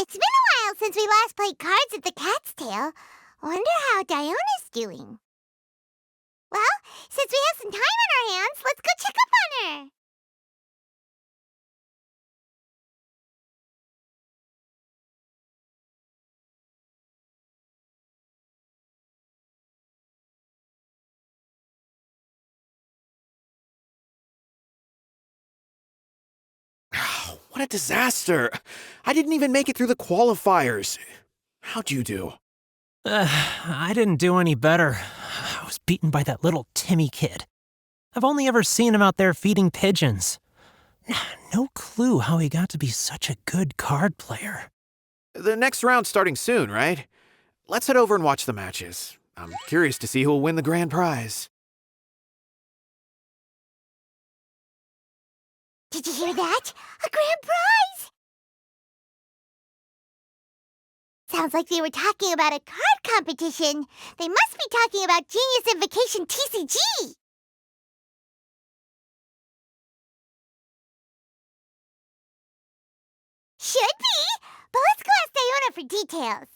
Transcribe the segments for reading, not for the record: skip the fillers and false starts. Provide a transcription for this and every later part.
It's been a while since we last played cards at the Cat's Tail. Wonder how Diona's doing. Well, since we have some time on our hands, let's go check up on her. What a disaster! I didn't even make it through the qualifiers. How'd you do? I didn't do any better. I was beaten by that little Timmy kid. I've only ever seen him out there feeding pigeons. No clue how he got to be such a good card player. The next round's starting soon, right? Let's head over and watch the matches. I'm curious to see who'll win the grand prize. Did you hear that? A grand prize! Sounds like they were talking about a card competition. They must be talking about Genius Invocation TCG. Should be, but let's go ask Diona for details.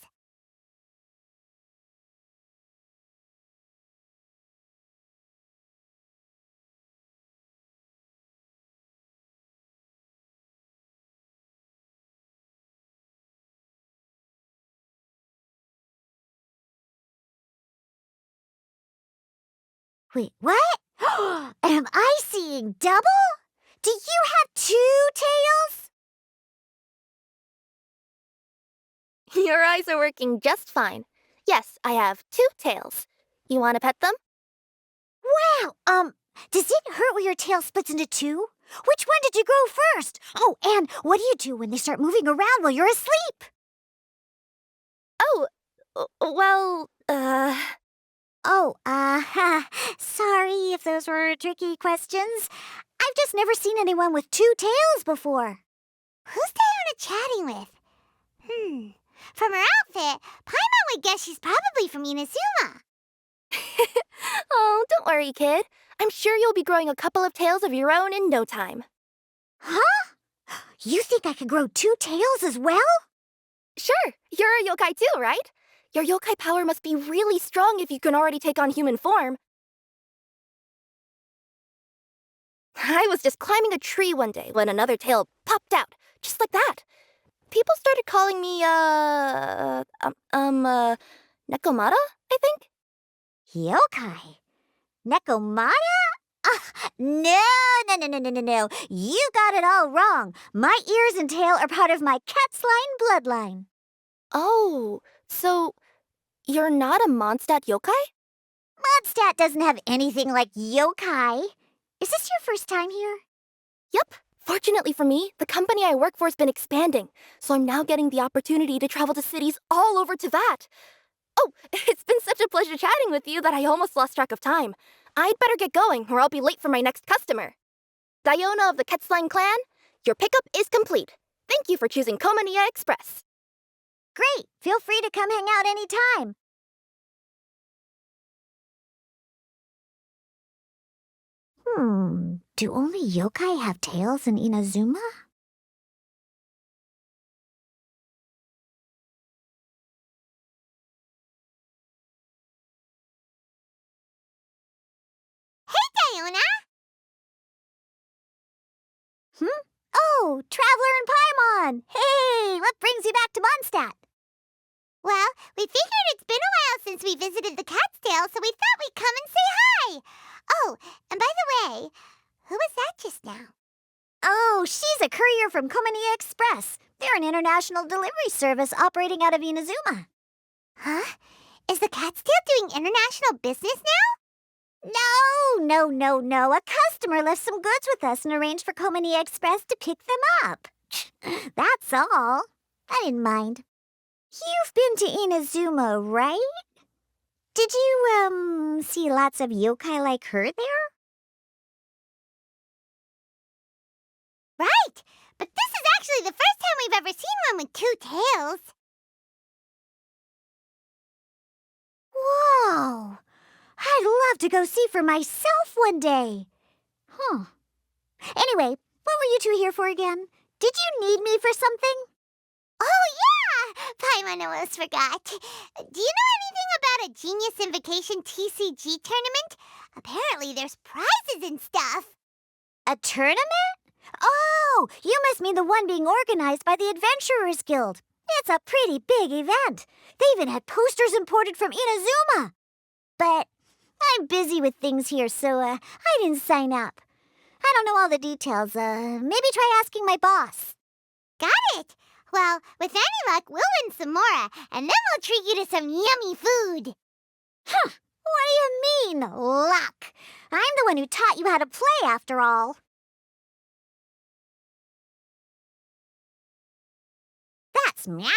Wait, what? Am I seeing double? Do you have 2 tails? Your eyes are working just fine. Yes, I have 2 tails. You want to pet them? Wow, does it hurt when your tail splits into 2? Which one did you grow first? Oh, and what do you do when they start moving around while you're asleep? Oh, well, sorry if those were tricky questions. I've just never seen anyone with 2 tails before. Who's Diona chatting with? From her outfit, Paimon would guess she's probably from Inazuma. Oh, don't worry, kid. I'm sure you'll be growing a couple of tails of your own in no time. Huh? You think I could grow 2 tails as well? Sure, you're a yokai too, right? Your yokai power must be really strong if you can already take on human form. I was just climbing a tree one day when another tail popped out, just like that. People started calling me, Nekomata, I think? Yokai? Nekomata? No. You got it all wrong. My ears and tail are part of my cat's line bloodline. Oh, so you're not a Mondstadt yokai? Mondstadt doesn't have anything like yokai. Is this your first time here? Yep. Fortunately for me, the company I work for has been expanding, so I'm now getting the opportunity to travel to cities all over Teyvat. Oh, it's been such a pleasure chatting with you that I almost lost track of time. I'd better get going, or I'll be late for my next customer. Diona of the Quetzline clan, your pickup is complete. Thank you for choosing Komania Express. Great. Feel free to come hang out anytime. Do only yokai have tails in Inazuma? Hey, Diona! Oh, Traveler and Paimon! Hey, what brings you back to Mondstadt? Well, we figured it's been a while since we visited the Cat's Tail, so we thought we'd come and say hi. Oh, and by the way, who was that just now? Oh, she's a courier from Komania Express. They're an international delivery service operating out of Inazuma. Huh? Is the Cat's Tail doing international business now? No. A customer left some goods with us and arranged for Komania Express to pick them up. That's all. I didn't mind. You've been to Inazuma, right? Did you, see lots of yokai like her there? Right! But this is actually the first time we've ever seen one with 2 tails. Whoa! I'd love to go see for myself one day. Anyway, what were you two here for again? Did you need me for something? Oh, Paimon almost forgot. Do you know anything about a Genius Invocation TCG tournament? Apparently there's prizes and stuff. A tournament? Oh, you must mean the one being organized by the Adventurers Guild. It's a pretty big event. They even had posters imported from Inazuma. But I'm busy with things here, so I didn't sign up. I don't know all the details. Maybe try asking my boss. Got it. Well, with any luck, we'll win some more, and then we'll treat you to some yummy food. Huh. What do you mean, luck? I'm the one who taught you how to play, after all. That's meow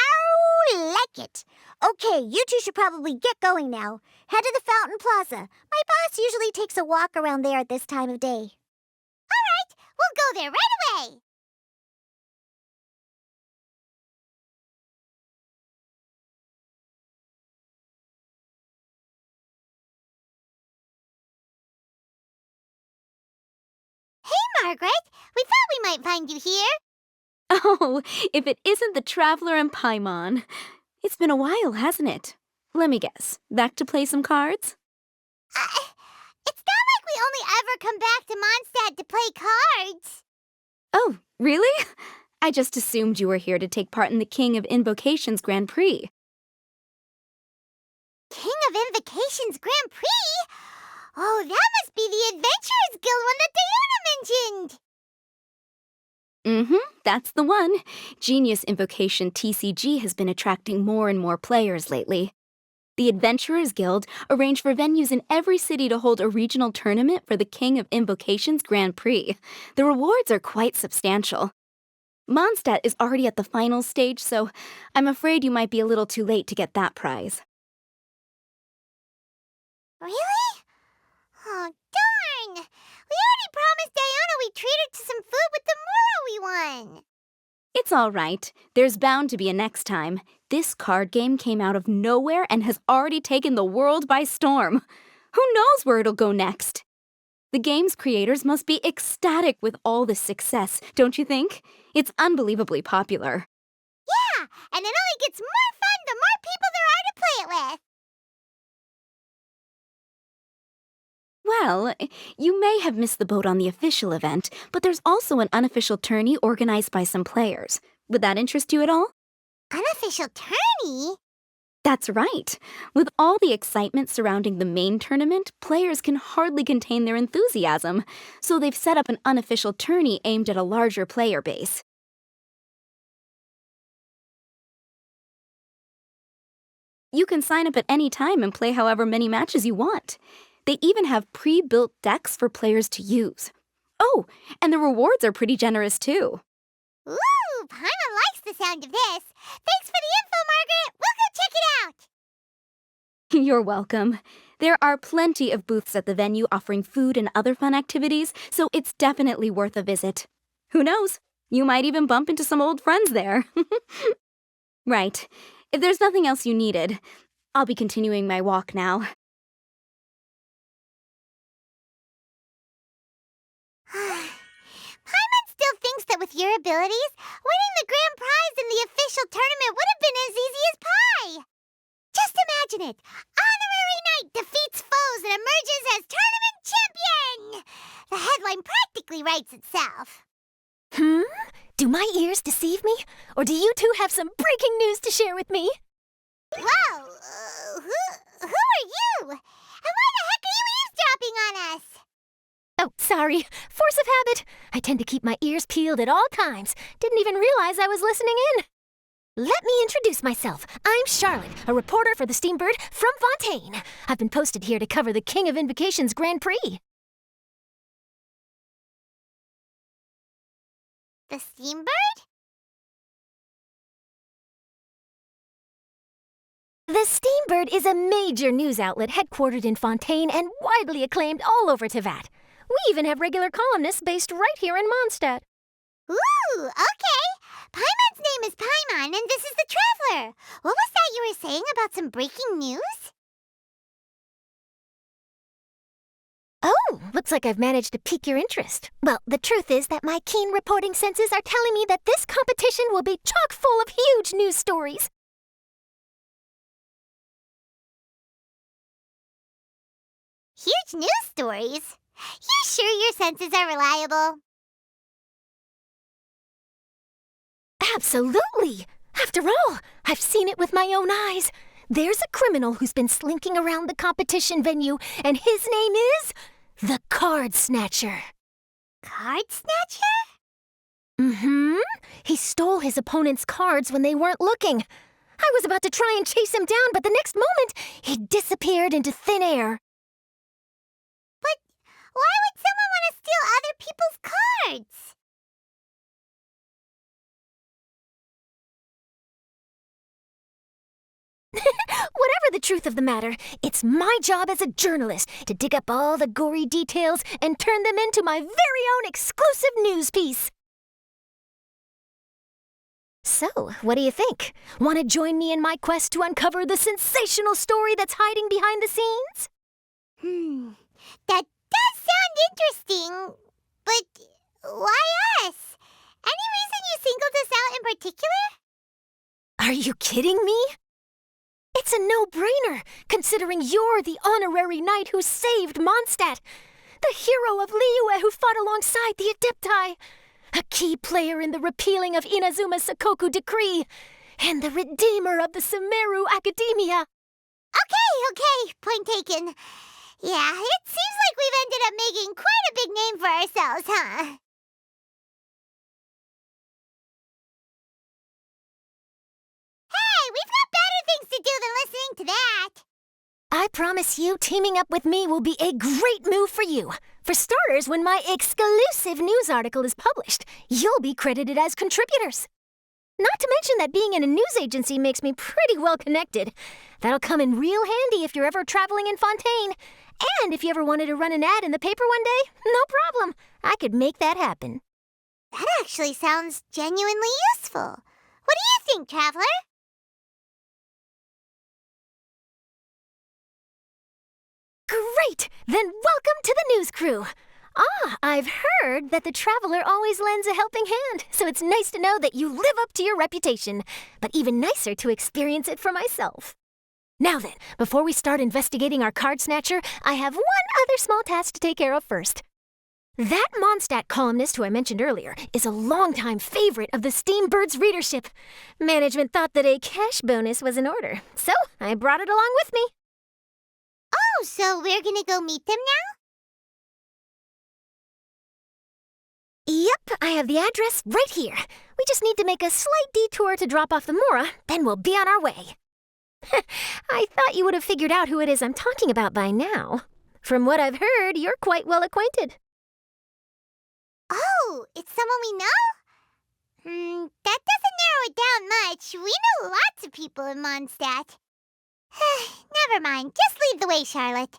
like it. Okay, you two should probably get going now. Head to the Fountain Plaza. My boss usually takes a walk around there at this time of day. All right, we'll go there right away. Hey, Margaret. We thought we might find you here. Oh, if it isn't the Traveler and Paimon. It's been a while, hasn't it? Let me guess. Back to play some cards? It's not like we only ever come back to Mondstadt to play cards. Oh, really? I just assumed you were here to take part in the King of Invocations Grand Prix. King of Invocations Grand Prix? Oh, that must be the Adventurers Guild one that Diona mentioned. That's the one. Genius Invocation TCG has been attracting more and more players lately. The Adventurers Guild arranged for venues in every city to hold a regional tournament for the King of Invocations Grand Prix. The rewards are quite substantial. Mondstadt is already at the final stage, so I'm afraid you might be a little too late to get that prize. Really? Oh, darn! We already promised Diana we'd treat her to some food with the Moro we won. It's all right. There's bound to be a next time. This card game came out of nowhere and has already taken the world by storm. Who knows where it'll go next? The game's creators must be ecstatic with all this success, don't you think? It's unbelievably popular. Yeah, and it only gets more fun the more people there are to play it with. Well, you may have missed the boat on the official event, but there's also an unofficial tourney organized by some players. Would that interest you at all? Unofficial tourney? That's right. With all the excitement surrounding the main tournament, players can hardly contain their enthusiasm, so they've set up an unofficial tourney aimed at a larger player base. You can sign up at any time and play however many matches you want. They even have pre-built decks for players to use. Oh, and the rewards are pretty generous too. Ooh, Paimon likes the sound of this. Thanks for the info, Margaret. We'll go check it out. You're welcome. There are plenty of booths at the venue offering food and other fun activities, so it's definitely worth a visit. Who knows? You might even bump into some old friends there. Right. If there's nothing else you needed, I'll be continuing my walk now. Paimon still thinks that with your abilities, winning the grand prize in the official tournament would have been as easy as pie. Just imagine it. Honorary Knight defeats foes and emerges as tournament champion. The headline practically writes itself. Do my ears deceive me? Or do you two have some breaking news to share with me? Whoa, who are you? And why the heck are you eavesdropping on us? Oh, sorry. Force of habit. I tend to keep my ears peeled at all times. Didn't even realize I was listening in. Let me introduce myself. I'm Charlotte, a reporter for the Steambird from Fontaine. I've been posted here to cover the King of Invocations Grand Prix. The Steambird? The Steambird is a major news outlet headquartered in Fontaine and widely acclaimed all over Teyvat. We even have regular columnists based right here in Mondstadt. Ooh, okay. Paimon's name is Paimon, and this is the Traveler. What was that you were saying about some breaking news? Oh, looks like I've managed to pique your interest. Well, the truth is that my keen reporting senses are telling me that this competition will be chock full of huge news stories. Huge news stories? You sure your senses are reliable? Absolutely! After all, I've seen it with my own eyes. There's a criminal who's been slinking around the competition venue, and his name is the Card Snatcher. Card Snatcher? Mm-hmm. He stole his opponent's cards when they weren't looking. I was about to try and chase him down, but the next moment, he disappeared into thin air. But why would someone want to steal other people's cards? Whatever the truth of the matter, it's my job as a journalist to dig up all the gory details and turn them into my very own exclusive news piece. So, what do you think? Want to join me in my quest to uncover the sensational story that's hiding behind the scenes? That does sound interesting, but why us? Any reason you singled us out in particular? Are you kidding me? It's a no-brainer, considering you're the honorary knight who saved Mondstadt, the hero of Liyue who fought alongside the Adepti, a key player in the repealing of Inazuma's Sakoku decree, and the redeemer of the Sumeru Academia. Okay, point taken. Yeah, it seems like we've ended up making quite a big name for ourselves, huh? Hey, we've got better things to do than listening to that. I promise you, teaming up with me will be a great move for you. For starters, when my exclusive news article is published, you'll be credited as contributors. Not to mention that being in a news agency makes me pretty well connected. That'll come in real handy if you're ever traveling in Fontaine. And if you ever wanted to run an ad in the paper one day, no problem. I could make that happen. That actually sounds genuinely useful. What do you think, Traveler? Great! Then welcome to the news crew. I've heard that the Traveler always lends a helping hand, so it's nice to know that you live up to your reputation, but even nicer to experience it for myself. Now then, before we start investigating our card snatcher, I have one other small task to take care of first. That Mondstadt columnist who I mentioned earlier is a longtime favorite of the Steambird's readership. Management thought that a cash bonus was in order, so I brought it along with me. Oh, so we're gonna go meet them now? Yep, I have the address right here. We just need to make a slight detour to drop off the Mora, then we'll be on our way. I thought you would have figured out who it is I'm talking about by now. From what I've heard, you're quite well acquainted. Oh, it's someone we know? That doesn't narrow it down much. We know lots of people in Mondstadt. Never mind, just lead the way, Charlotte.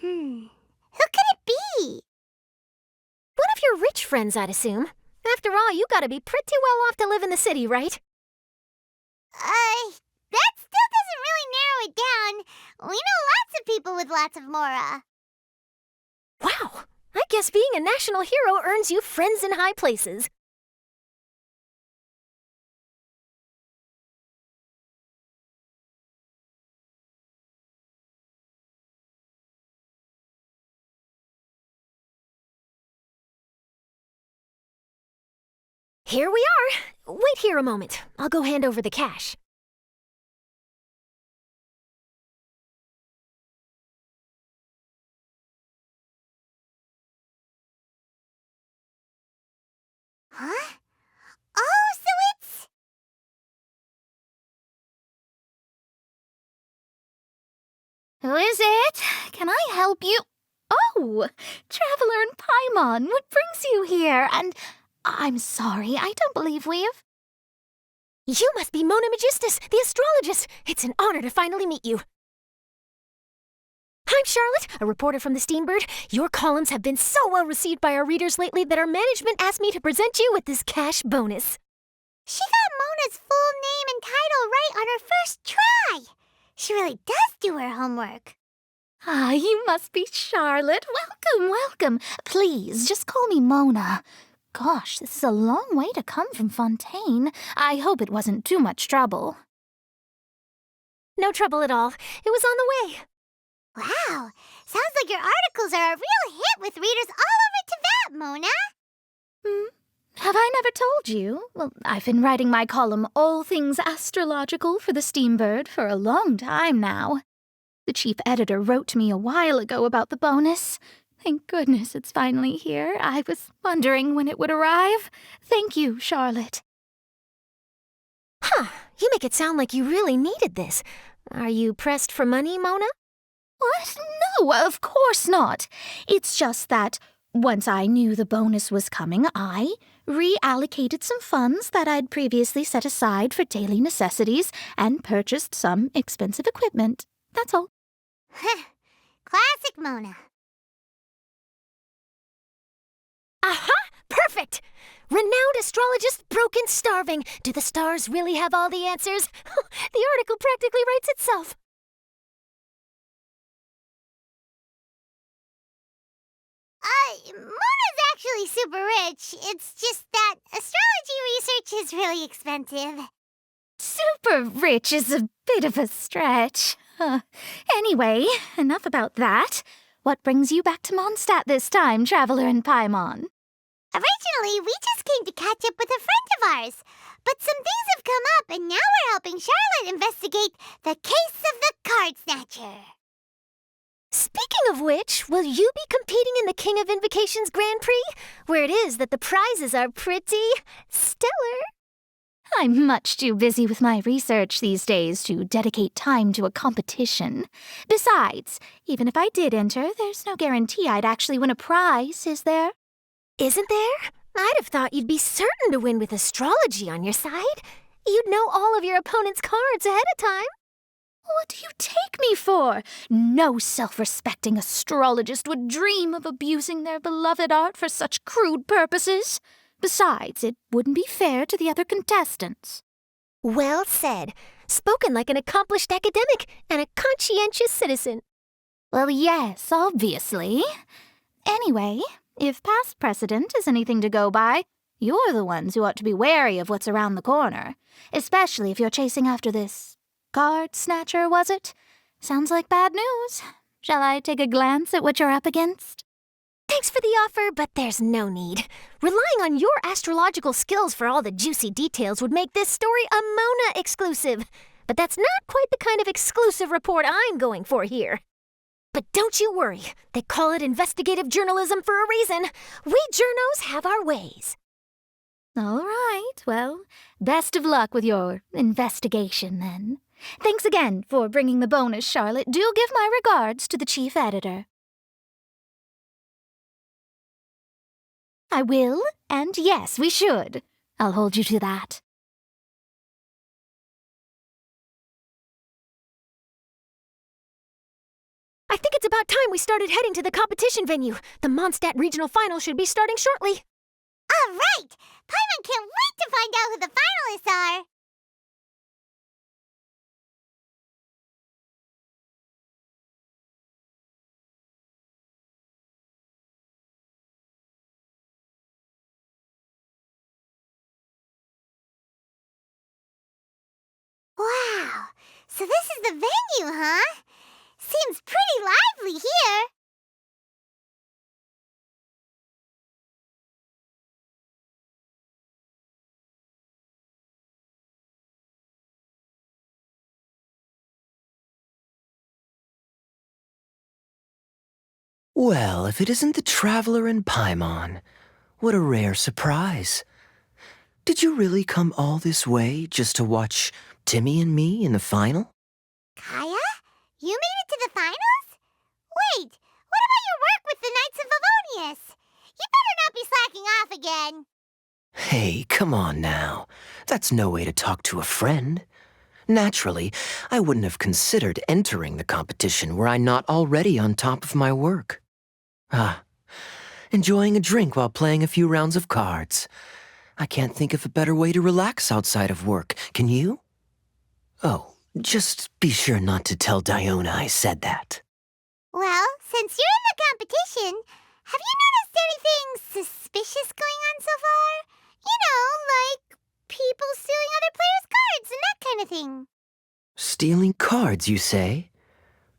Who could it be? One of your rich friends, I'd assume. After all, you gotta be pretty well off to live in the city, right? That still doesn't really narrow it down. We know lots of people with lots of Mora. Wow, I guess being a national hero earns you friends in high places. Here we are. Wait here a moment. I'll go hand over the cash. Huh? Oh, so it's... Who is it? Can I help you? Oh, Traveler and Paimon, what brings you here? And I'm sorry, I don't believe we've... You must be Mona Magistus, the astrologist. It's an honor to finally meet you. I'm Charlotte, a reporter from the Steambird. Your columns have been so well received by our readers lately that our management asked me to present you with this cash bonus. She got Mona's full name and title right on her first try. She really does do her homework. You must be Charlotte. Welcome. Please, just call me Mona. Gosh, this is a long way to come from Fontaine. I hope it wasn't too much trouble. No trouble at all. It was on the way. Wow, sounds like your articles are a real hit with readers all over Teyvat, Mona. Have I never told you? Well, I've been writing my column All Things Astrological for the Steambird for a long time now. The chief editor wrote to me a while ago about the bonus. Thank goodness it's finally here. I was wondering when it would arrive. Thank you, Charlotte. Huh, you make it sound like you really needed this. Are you pressed for money, Mona? What? No, of course not. It's just that once I knew the bonus was coming, I reallocated some funds that I'd previously set aside for daily necessities and purchased some expensive equipment. That's all. Classic Mona. Aha! Perfect! Renowned astrologist broken starving. Do the stars really have all the answers? The article practically writes itself. Mona's actually super rich. It's just that astrology research is really expensive. Super rich is a bit of a stretch. Anyway, enough about that. What brings you back to Mondstadt this time, Traveler in Paimon? Originally, we just came to catch up with a friend of ours. But some things have come up, and now we're helping Charlotte investigate the case of the Card Snatcher. Speaking of which, will you be competing in the King of Invocations Grand Prix? Where it is that the prizes are pretty stellar. I'm much too busy with my research these days to dedicate time to a competition. Besides, even if I did enter, there's no guarantee I'd actually win a prize, is there? Isn't there? I'd have thought you'd be certain to win with astrology on your side. You'd know all of your opponent's cards ahead of time. What do you take me for? No self-respecting astrologist would dream of abusing their beloved art for such crude purposes. Besides, it wouldn't be fair to the other contestants. Well said. Spoken like an accomplished academic and a conscientious citizen. Well, yes, obviously. Anyway, if past precedent is anything to go by, you're the ones who ought to be wary of what's around the corner. Especially if you're chasing after this card snatcher, was it? Sounds like bad news. Shall I take a glance at what you're up against? Thanks for the offer, but there's no need. Relying on your astrological skills for all the juicy details would make this story a Mona exclusive. But that's not quite the kind of exclusive report I'm going for here. But don't you worry. They call it investigative journalism for a reason. We journos have our ways. All right, well, best of luck with your investigation, then. Thanks again for bringing the bonus, Charlotte. Do give my regards to the chief editor. I will, and yes, we should. I'll hold you to that. I think it's about time we started heading to the competition venue. The Mondstadt Regional Final should be starting shortly. All right! Paimon can't wait to find out who the finalists are! Wow, so this is the venue, huh? Seems pretty lively here. Well, if it isn't the Traveler in Paimon, what a rare surprise. Did you really come all this way just to watch Timmy and me in the final? Kaya? You made it to the finals? Wait, what about your work with the Knights of Favonius? You better not be slacking off again. Hey, come on now. That's no way to talk to a friend. Naturally, I wouldn't have considered entering the competition were I not already on top of my work. Enjoying a drink while playing a few rounds of cards. I can't think of a better way to relax outside of work, can you? Oh, just be sure not to tell Diona I said that. Well, since you're in the competition, have you noticed anything suspicious going on so far? You know, like people stealing other players' cards and that kind of thing. Stealing cards, you say?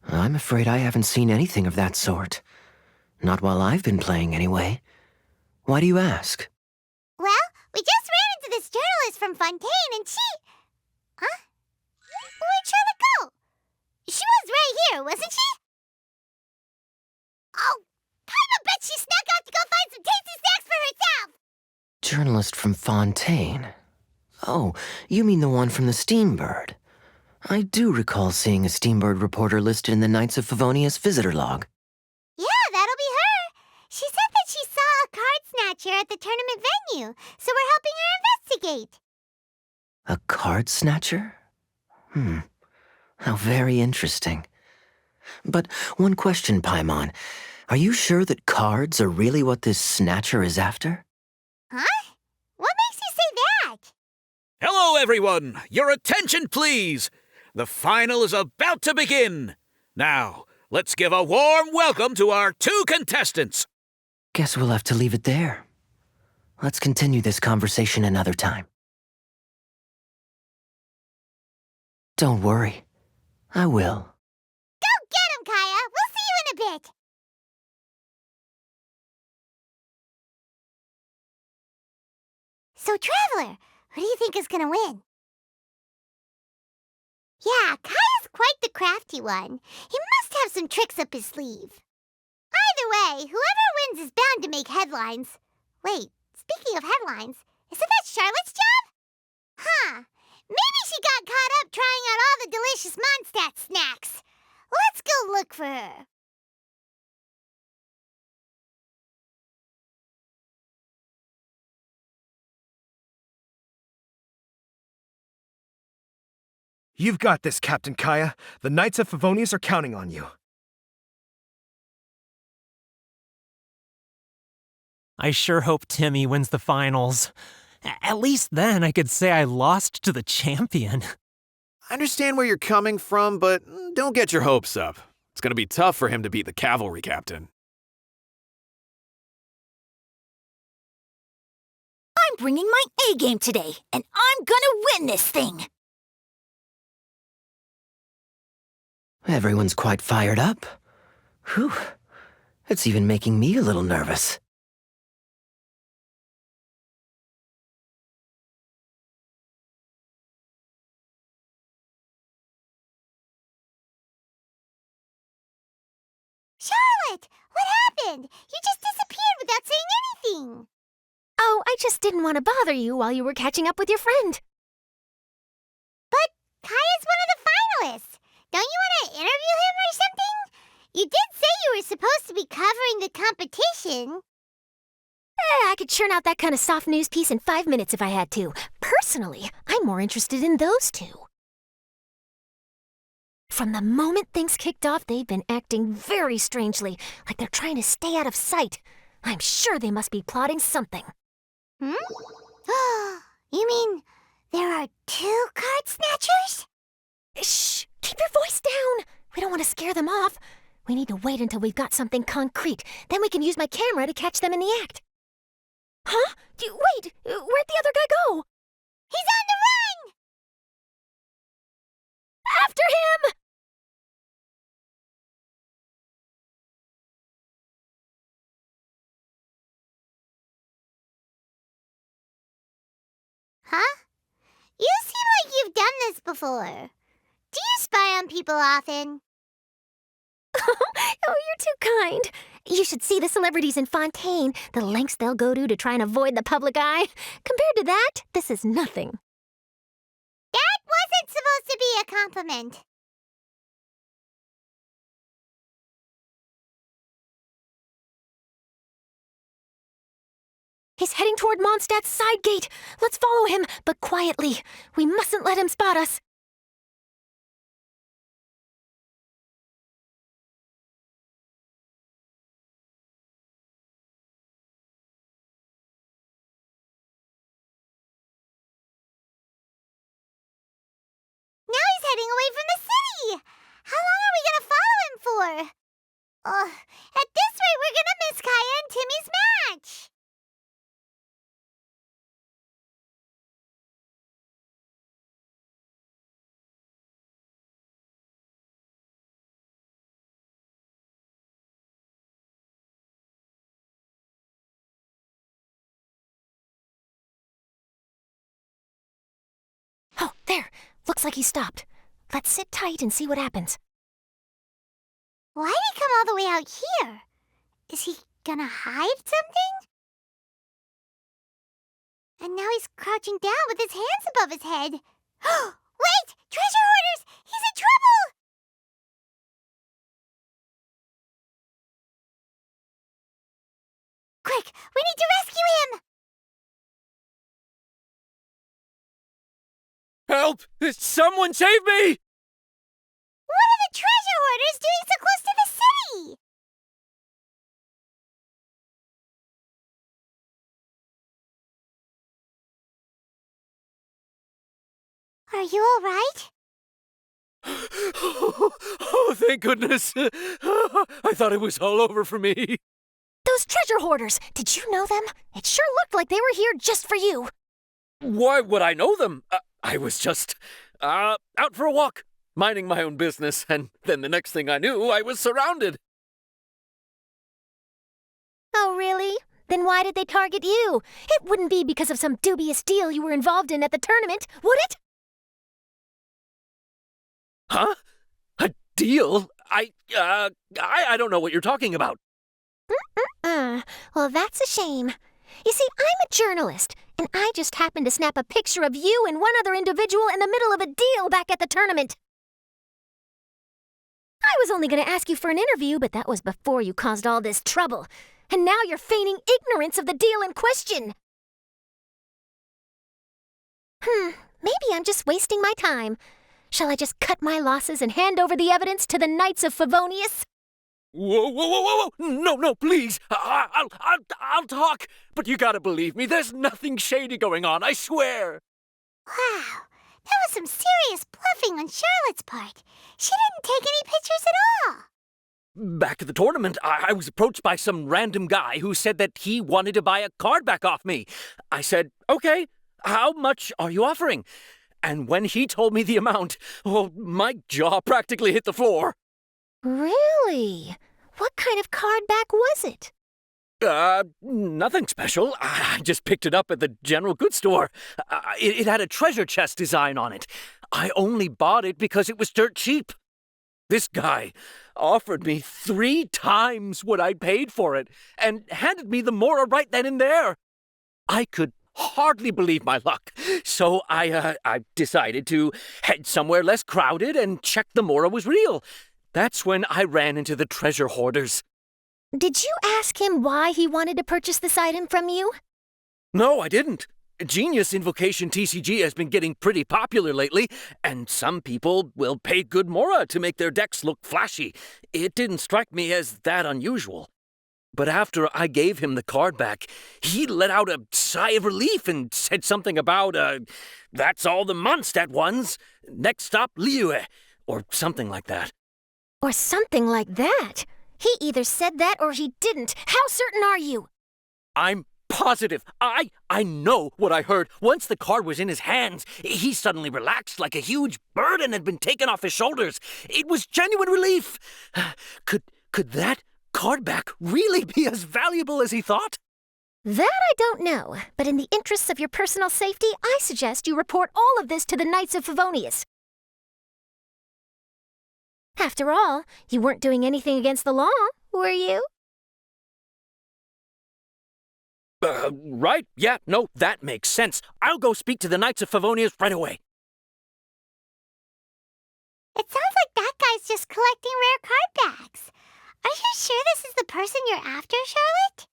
I'm afraid I haven't seen anything of that sort. Not while I've been playing, anyway. Why do you ask? Well, we just ran into this journalist from Fontaine and she... Huh? Where'd Charlotte go? She was right here, wasn't she? Oh, I bet she snuck out to go find some tasty snacks for herself! Journalist from Fontaine. Oh, you mean the one from the Steambird. I do recall seeing a Steambird reporter listed in the Knights of Favonius visitor log. Yeah, that'll be her. She said that she saw a card snatcher at the tournament venue, so we're helping her investigate. A card snatcher? How very interesting. But one question, Paimon. Are you sure that cards are really what this snatcher is after? Huh? What makes you say that? Hello, everyone! Your attention, please! The final is about to begin. Now, let's give a warm welcome to our 2 contestants. Guess we'll have to leave it there. Let's continue this conversation another time. Don't worry. I will. Go get him, Kaya! We'll see you in a bit! So, Traveler, who do you think is gonna win? Yeah, Kaya's quite the crafty one. He must have some tricks up his sleeve. Either way, whoever wins is bound to make headlines. Wait, speaking of headlines, isn't that Charlotte's job? Huh. Maybe she got caught up trying out all the delicious Mondstadt snacks. Let's go look for her. You've got this, Captain Kaya. The Knights of Favonius are counting on you. I sure hope Timmy wins the finals. At least then I could say I lost to the champion. I understand where you're coming from, but don't get your hopes up. It's gonna be tough for him to beat the cavalry captain. I'm bringing my A game today, and I'm gonna win this thing. Everyone's quite fired up. Whew. It's even making me a little nervous. Charlotte, what happened? You just disappeared without saying anything. Oh, I just didn't want to bother you while you were catching up with your friend. But Kaya's one of the finalists. Don't you want to interview him or something? You did say you were supposed to be covering the competition. I could churn out that kind of soft news piece in 5 minutes if I had to. Personally, I'm more interested in those 2. From the moment things kicked off, they've been acting very strangely, like they're trying to stay out of sight. I'm sure they must be plotting something. You mean there are 2 card snatchers? Shh! Keep your voice down! We don't want to scare them off. We need to wait until we've got something concrete. Then we can use my camera to catch them in the act. Huh? Wait! Where'd the other guy go? He's on the run! After him! Huh? You seem like you've done this before. Do you spy on people often? Oh, you're too kind. You should see the celebrities in Fontaine, the lengths they'll go to try and avoid the public eye. Compared to that, this is nothing. That wasn't supposed to be a compliment. He's heading toward Mondstadt's side gate. Let's follow him, but quietly. We mustn't let him spot us. Now he's heading away from the city. How long are we gonna follow him for? At this rate, we're gonna miss Kaya and Timmy's match. match! Oh, there. Looks like he stopped. Let's sit tight and see what happens. Why'd he come all the way out here? Is he gonna hide something? And now he's crouching down with his hands above his head. Wait! Treasure hoarders! He's in trouble! Quick! We need to rescue him! Help! Someone save me! What are the treasure hoarders doing so close to the city? Are you all right? Oh, thank goodness. I thought it was all over for me. Those treasure hoarders, did you know them? It sure looked like they were here just for you. Why would I know them? I was just out for a walk, minding my own business, and then the next thing I knew, I was surrounded. Oh, really? Then why did they target you? It wouldn't be because of some dubious deal you were involved in at the tournament, would it? Huh? A deal? I don't know what you're talking about. Well, that's a shame. You see, I'm a journalist, and I just happened to snap a picture of you and one other individual in the middle of a deal back at the tournament. I was only going to ask you for an interview, but that was before you caused all this trouble. And now you're feigning ignorance of the deal in question. Maybe I'm just wasting my time. Shall I just cut my losses and hand over the evidence to the Knights of Favonius? Whoa! No, please. I'll talk. But you gotta believe me, there's nothing shady going on, I swear. Wow, that was some serious bluffing on Charlotte's part. She didn't take any pictures at all. Back at the tournament, I was approached by some random guy who said that he wanted to buy a card back off me. I said, okay, how much are you offering? And when he told me the amount, oh, my jaw practically hit the floor. Really? What kind of card back was it? Nothing special. I just picked it up at the general goods store. It had a treasure chest design on it. I only bought it because it was dirt cheap. This guy offered me 3 times what I paid for it and handed me the Mora right then and there. I could hardly believe my luck, so I decided to head somewhere less crowded and check the Mora was real. That's when I ran into the treasure hoarders. Did you ask him why he wanted to purchase this item from you? No, I didn't. Genius Invocation TCG has been getting pretty popular lately, and some people will pay good Mora to make their decks look flashy. It didn't strike me as that unusual. But after I gave him the card back, he let out a sigh of relief and said something about, that's all the Mondstadt ones. Next stop, Liyue, or something like that. Or something like that? He either said that or he didn't. How certain are you? I'm positive. I know what I heard. Once the card was in his hands, he suddenly relaxed like a huge burden had been taken off his shoulders. It was genuine relief. Could that card back really be as valuable as he thought? That I don't know, but in the interests of your personal safety, I suggest you report all of this to the Knights of Favonius. After all, you weren't doing anything against the law, were you? Right. Yeah, no, that makes sense. I'll go speak to the Knights of Favonius right away. It sounds like that guy's just collecting rare card backs. Are you sure this is the person you're after, Charlotte?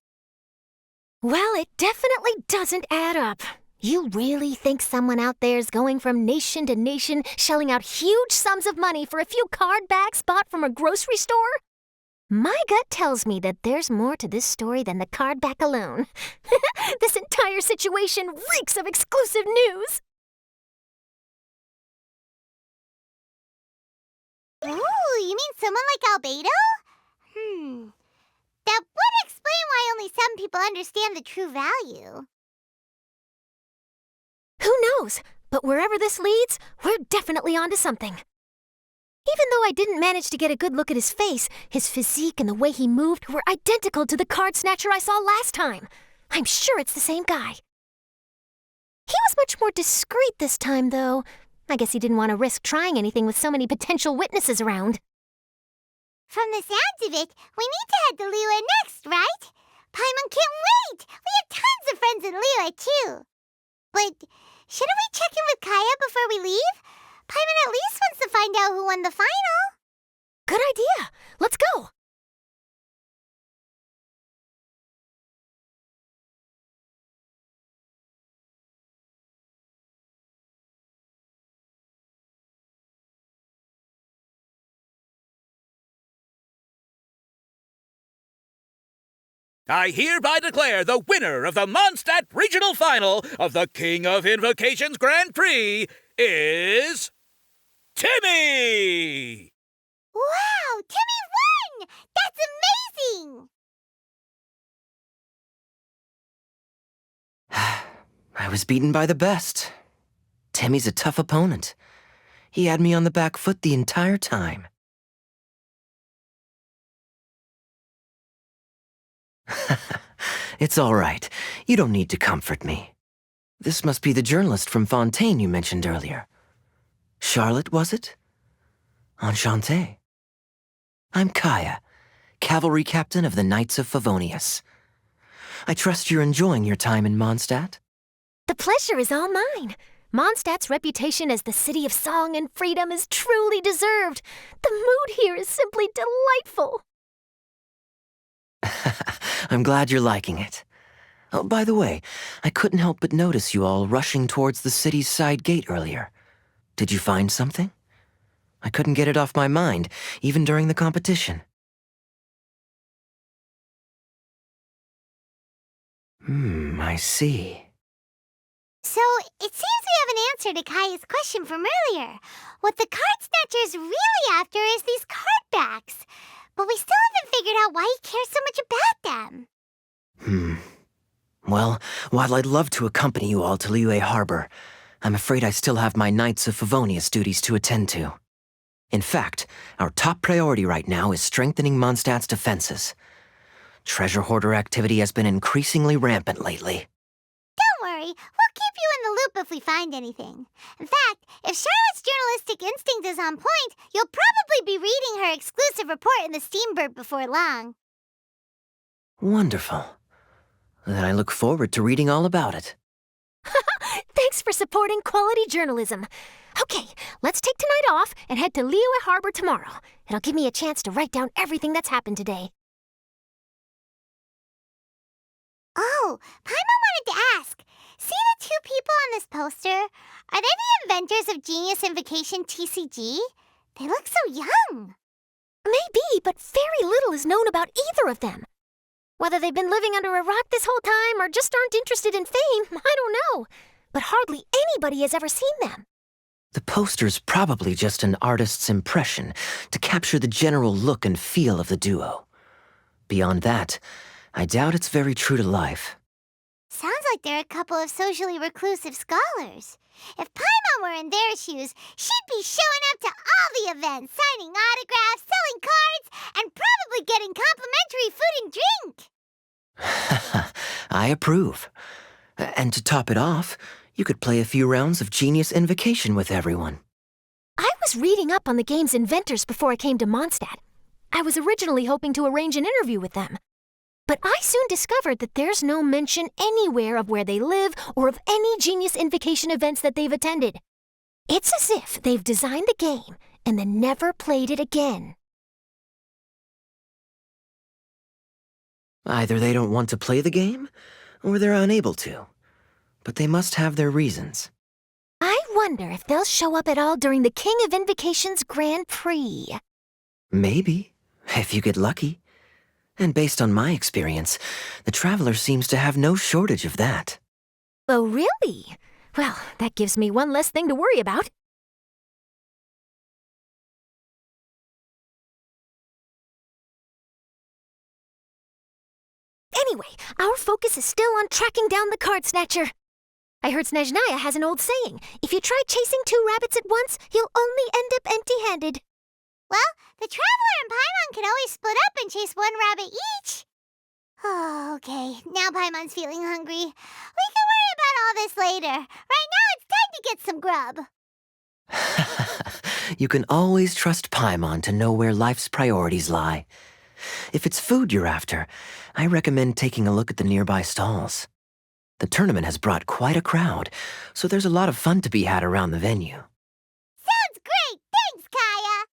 Well, it definitely doesn't add up. You really think someone out there's going from nation to nation, shelling out huge sums of money for a few card backs bought from a grocery store? My gut tells me that there's more to this story than the card back alone. This entire situation reeks of exclusive news. Ooh, you mean someone like Albedo? That would explain why only some people understand the true value. Who knows? But wherever this leads, we're definitely onto something. Even though I didn't manage to get a good look at his face, his physique and the way he moved were identical to the card snatcher I saw last time. I'm sure it's the same guy. He was much more discreet this time, though. I guess he didn't want to risk trying anything with so many potential witnesses around. From the sounds of it, we need to head to Liyue next, right? Paimon can't wait! We have tons of friends in Liyue, too. But shouldn't we check in with Kaya before we leave? Paimon at least wants to find out who won the final. Good idea. Let's go. I hereby declare the winner of the Mondstadt Regional Final of the King of Invocations Grand Prix is Timmy! Wow, Timmy won! That's amazing! I was beaten by the best. Timmy's a tough opponent. He had me on the back foot the entire time. It's all right. You don't need to comfort me. This must be the journalist from Fontaine you mentioned earlier. Charlotte, was it? Enchanté. I'm Kaya, cavalry captain of the Knights of Favonius. I trust you're enjoying your time in Mondstadt? The pleasure is all mine. Mondstadt's reputation as the city of song and freedom is truly deserved. The mood here is simply delightful. I'm glad you're liking it. Oh, by the way, I couldn't help but notice you all rushing towards the city's side gate earlier. Did you find something? I couldn't get it off my mind, even during the competition. I see. So, it seems we have an answer to Kaya's question from earlier. What the card snatcher's really after is these card backs. But we still haven't figured out why he cares so much about them. Well, while I'd love to accompany you all to Liyue Harbor, I'm afraid I still have my Knights of Favonius duties to attend to. In fact, our top priority right now is strengthening Mondstadt's defenses. Treasure hoarder activity has been increasingly rampant lately. Don't worry, we'll keep you in the loop if we find anything. In fact, if Charlotte's journalistic instinct is on point, you'll probably be reading her exclusive report in the Steambird before long. Wonderful. Then I look forward to reading all about it. Thanks for supporting quality journalism. Okay, let's take tonight off and head to Liyue Harbor tomorrow. It'll give me a chance to write down everything that's happened today. Oh, Paimon wanted to ask. See the two people on this poster? Are they the inventors of Genius Invocation TCG? They look so young. Maybe, but very little is known about either of them. Whether they've been living under a rock this whole time or just aren't interested in fame, I don't know. But hardly anybody has ever seen them. The poster's probably just an artist's impression to capture the general look and feel of the duo. Beyond that, I doubt it's very true to life. Sounds like they're a couple of socially reclusive scholars. If Paimon were in their shoes, she'd be showing up to all the events, signing autographs, selling cards, and probably getting complimentary food and drink. I approve. And to top it off, you could play a few rounds of Genius Invocation with everyone. I was reading up on the game's inventors before I came to Mondstadt. I was originally hoping to arrange an interview with them. But I soon discovered that there's no mention anywhere of where they live or of any Genius Invocation events that they've attended. It's as if they've designed the game and then never played it again. Either they don't want to play the game, or they're unable to. But they must have their reasons. I wonder if they'll show up at all during the King of Invocation's Grand Prix. Maybe, if you get lucky. And based on my experience, the Traveler seems to have no shortage of that. Oh, really? Well, that gives me one less thing to worry about. Anyway, our focus is still on tracking down the card snatcher. I heard Snezhnaya has an old saying. If you try chasing 2 rabbits at once, you'll only end up empty-handed. Well, the Traveler and Paimon can always split up and chase 1 rabbit each. Oh, okay, now Paimon's feeling hungry. We can worry about all this later. Right now, it's time to get some grub. You can always trust Paimon to know where life's priorities lie. If it's food you're after, I recommend taking a look at the nearby stalls. The tournament has brought quite a crowd, so there's a lot of fun to be had around the venue. Sounds great! Thanks, Kaya!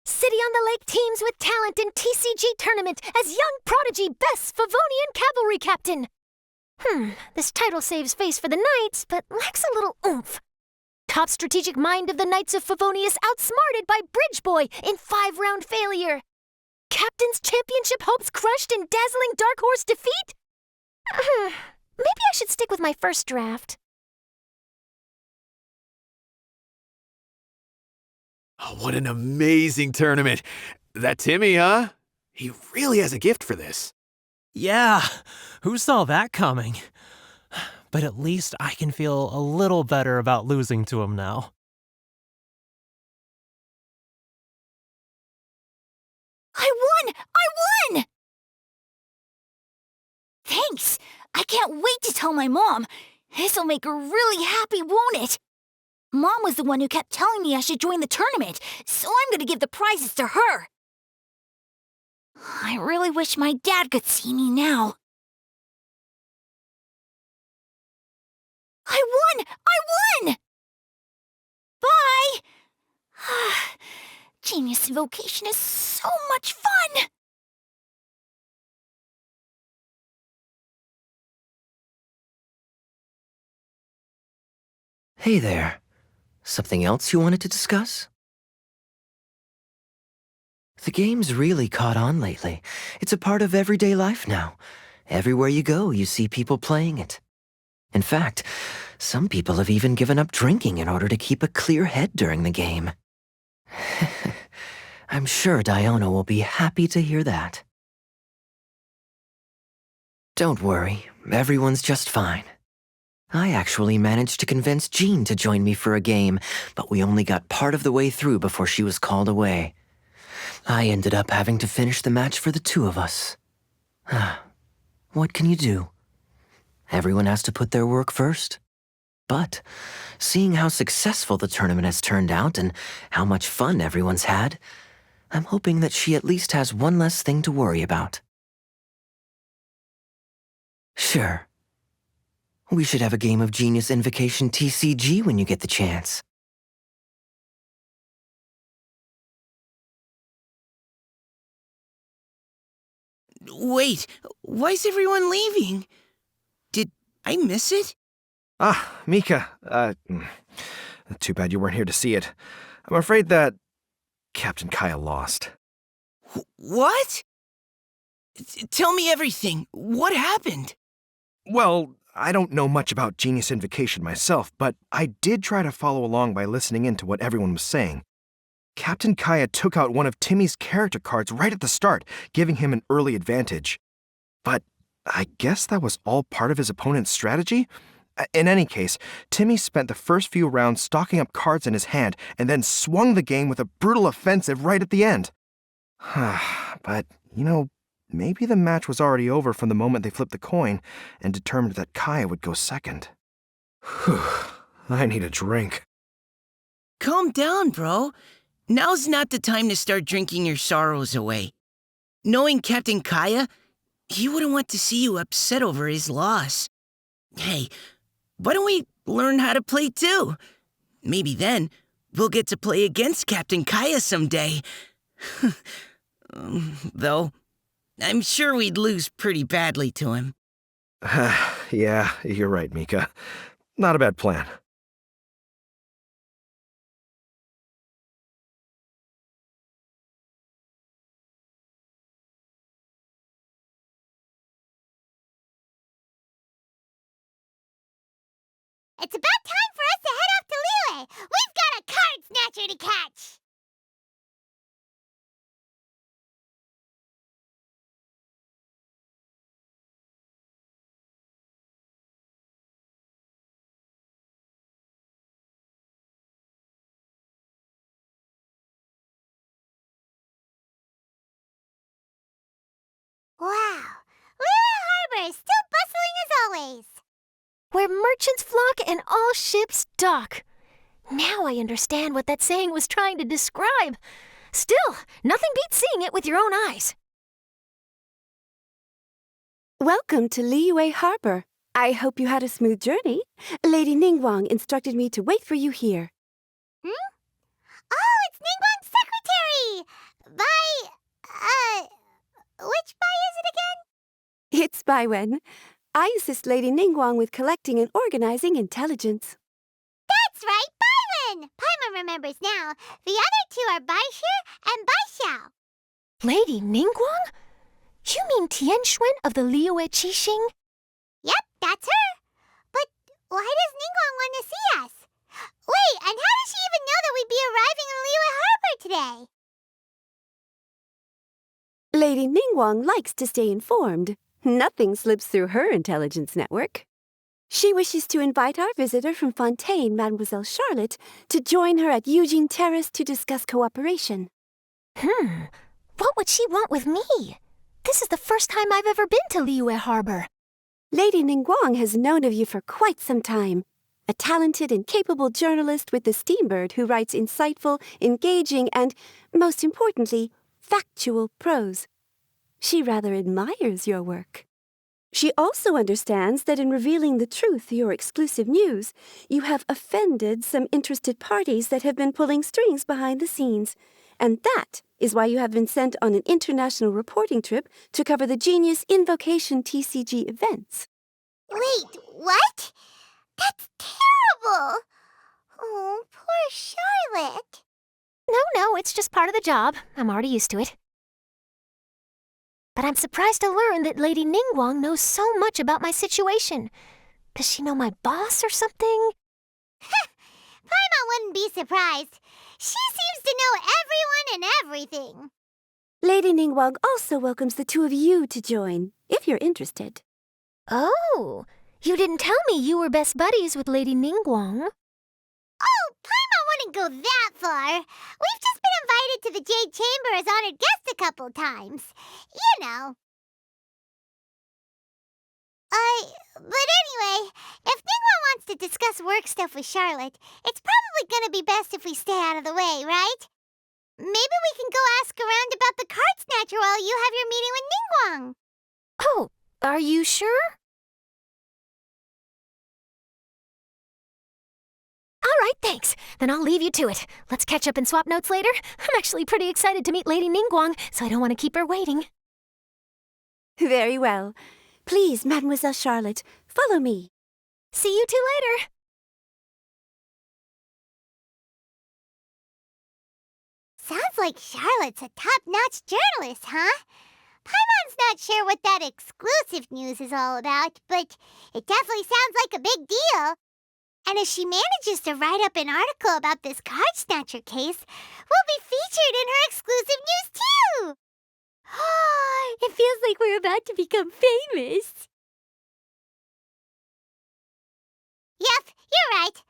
City on the Lake teams with talent in TCG tournament as young prodigy best Favonian cavalry captain. This title saves face for the Knights, but lacks a little oomph. Top strategic mind of the Knights of Favonius outsmarted by Bridge Boy in 5-round failure. Captain's championship hopes crushed in dazzling Dark Horse defeat? Maybe I should stick with my first draft. Oh, what an amazing tournament. That Timmy, huh? He really has a gift for this. Yeah, who saw that coming? But at least I can feel a little better about losing to him now. I won! I won! Thanks! I can't wait to tell my mom. This'll make her really happy, won't it? Mom was the one who kept telling me I should join the tournament, so I'm gonna give the prizes to her. I really wish my dad could see me now. I won! I won! Bye! Genius Invocation is so much fun! Hey there. Something else you wanted to discuss? The game's really caught on lately. It's a part of everyday life now. Everywhere you go, you see people playing it. In fact, some people have even given up drinking in order to keep a clear head during the game. I'm sure Diona will be happy to hear that. Don't worry, everyone's just fine. I actually managed to convince Jean to join me for a game, but we only got part of the way through before she was called away. I ended up having to finish the match for the 2 of us. What can you do? Everyone has to put their work first. But, seeing how successful the tournament has turned out and how much fun everyone's had, I'm hoping that she at least has one less thing to worry about. Sure. We should have a game of Genius Invocation TCG when you get the chance. Wait, why is everyone leaving? Did I miss it? Ah, Mika, too bad you weren't here to see it. I'm afraid that Captain Kaya lost. What? Tell me everything. What happened? Well, I don't know much about Genius Invocation myself, but I did try to follow along by listening in to what everyone was saying. Captain Kaya took out one of Timmy's character cards right at the start, giving him an early advantage. But I guess that was all part of his opponent's strategy? In any case, Timmy spent the first few rounds stocking up cards in his hand and then swung the game with a brutal offensive right at the end. But, maybe the match was already over from the moment they flipped the coin and determined that Kaya would go second. Whew, I need a drink. Calm down, bro. Now's not the time to start drinking your sorrows away. Knowing Captain Kaya, he wouldn't want to see you upset over his loss. Hey, why don't we learn how to play too? Maybe then we'll get to play against Captain Kaya someday. Though, I'm sure we'd lose pretty badly to him. Yeah, you're right, Mika. Not a bad plan. It's about time for us to head off to Liyue. We've got a card snatcher to catch. Wow, Liyue Harbor is still bustling as always. Where merchants flock and all ships dock. Now I understand what that saying was trying to describe. Still, nothing beats seeing it with your own eyes. Welcome to Liyue Harbor. I hope you had a smooth journey. Lady Ningguang instructed me to wait for you here. Oh, it's Ningguang's secretary! Which Bai is it again? It's Baiwen. I assist Lady Ningguang with collecting and organizing intelligence. That's right, Baiwen! Paimon remembers now. The other two are Baishir and Baishao. Lady Ningguang? You mean Tianxuan of the Liyue Qixing? Yep, that's her. But why does Ningguang want to see us? Wait, and how does she even know that we'd be arriving in Liyue Harbor today? Lady Ningguang likes to stay informed. Nothing slips through her intelligence network. She wishes to invite our visitor from Fontaine, Mademoiselle Charlotte, to join her at Eugene Terrace to discuss cooperation. What would she want with me? This is the first time I've ever been to Liyue Harbor. Lady Ningguang has known of you for quite some time. A talented and capable journalist with the Steambird who writes insightful, engaging, and, most importantly, factual prose. She rather admires your work. She also understands that in revealing the truth, your exclusive news, you have offended some interested parties that have been pulling strings behind the scenes. And that is why you have been sent on an international reporting trip to cover the Genius Invocation TCG events. Wait, what? That's terrible! Oh, poor Charlotte. No, it's just part of the job. I'm already used to it. But I'm surprised to learn that Lady Ningguang knows so much about my situation. Does she know my boss or something? Paimon wouldn't be surprised. She seems to know everyone and everything. Lady Ningguang also welcomes the two of you to join, if you're interested. Oh, you didn't tell me you were best buddies with Lady Ningguang. Oh, Paimon wouldn't go that far. We've just been invited to the Jade Chamber as honored guests a couple times. You know. But anyway, if Ningguang wants to discuss work stuff with Charlotte, it's probably gonna be best if we stay out of the way, right? Maybe we can go ask around about the card snatcher while you have your meeting with Ningguang. Oh, are you sure? All right, thanks. Then I'll leave you to it. Let's catch up and swap notes later. I'm actually pretty excited to meet Lady Ningguang, so I don't want to keep her waiting. Very well. Please, Mademoiselle Charlotte, follow me. See you two later. Sounds like Charlotte's a top-notch journalist, huh? Paimon's not sure what that exclusive news is all about, but it definitely sounds like a big deal. And if she manages to write up an article about this card snatcher case, we'll be featured in her exclusive news too! It feels like we're about to become famous. Yep, you're right.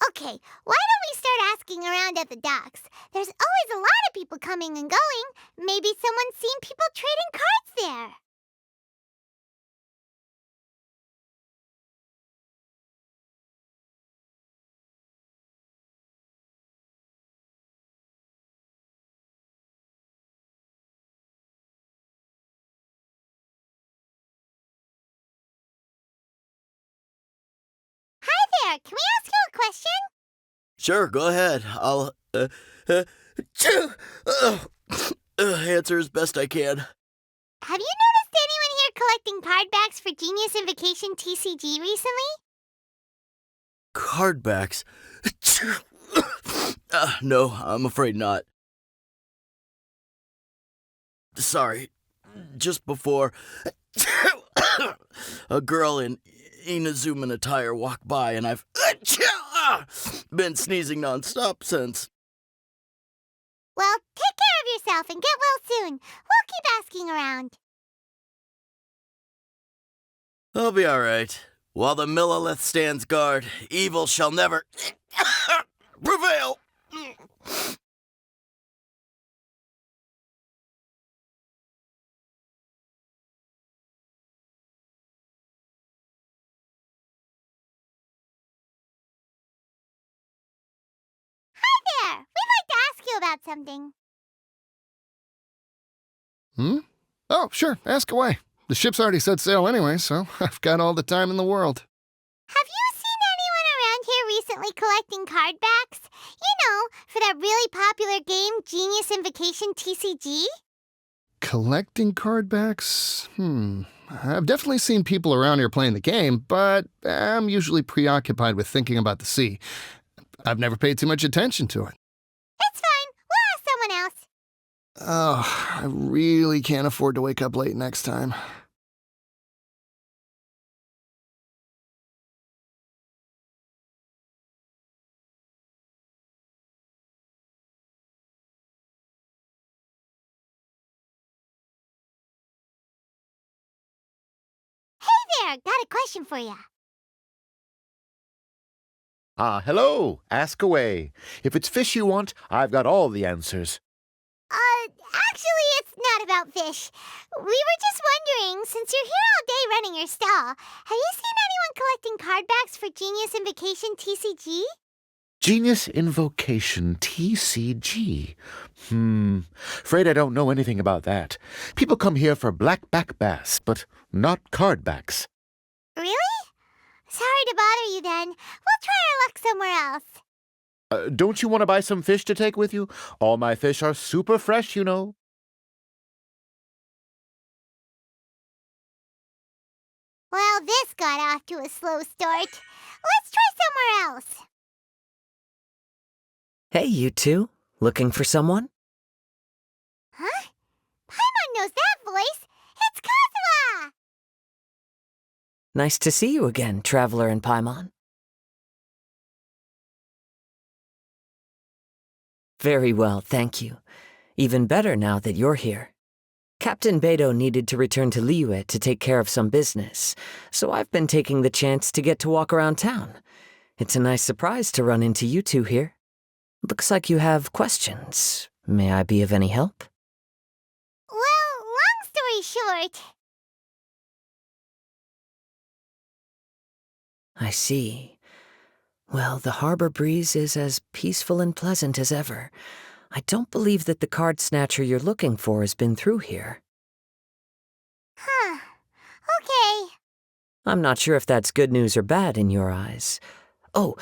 Okay, why don't we start asking around at the docks? There's always a lot of people coming and going. Maybe someone's seen people trading cards there. Hi there, can we ask you a question? Sure, go ahead. I'll answer as best I can. Have you noticed anyone here collecting card backs for Genius Invocation TCG recently? Card backs? No, I'm afraid not. Sorry. Just before, a girl in Inazuma attire walk by, and I've been sneezing nonstop since. Well, take care of yourself and get well soon. We'll keep asking around. I'll be alright. While the Millilith stands guard, evil shall never prevail. Hi there! We'd like to ask you about something. Oh, sure, ask away. The ship's already set sail anyway, so I've got all the time in the world. Have you seen anyone around here recently collecting card backs? You know, for that really popular game, Genius Invocation TCG? Collecting card backs? I've definitely seen people around here playing the game, but I'm usually preoccupied with thinking about the sea. I've never paid too much attention to it. It's fine. We'll ask someone else. Oh, I really can't afford to wake up late next time. Hey there, got a question for you. Hello. Ask away. If it's fish you want, I've got all the answers. Actually, it's not about fish. We were just wondering, since you're here all day running your stall, have you seen anyone collecting card backs for Genius Invocation TCG? Genius Invocation TCG. Afraid I don't know anything about that. People come here for blackback bass, but not card backs. Really? Sorry to bother you then. We'll try our luck somewhere else. Don't you want to buy some fish to take with you? All my fish are super fresh, you know. Well, this got off to a slow start. Let's try somewhere else. Hey, you two. Looking for someone? Huh? Paimon knows that voice. It's Kazuha! Nice to see you again, Traveler and Paimon. Very well, thank you. Even better now that you're here. Captain Beidou needed to return to Liyue to take care of some business, so I've been taking the chance to get to walk around town. It's a nice surprise to run into you two here. Looks like you have questions. May I be of any help? Well, long story short... I see. Well, the harbor breeze is as peaceful and pleasant as ever. I don't believe that the card snatcher you're looking for has been through here. Huh. Okay. I'm not sure if that's good news or bad in your eyes. Oh,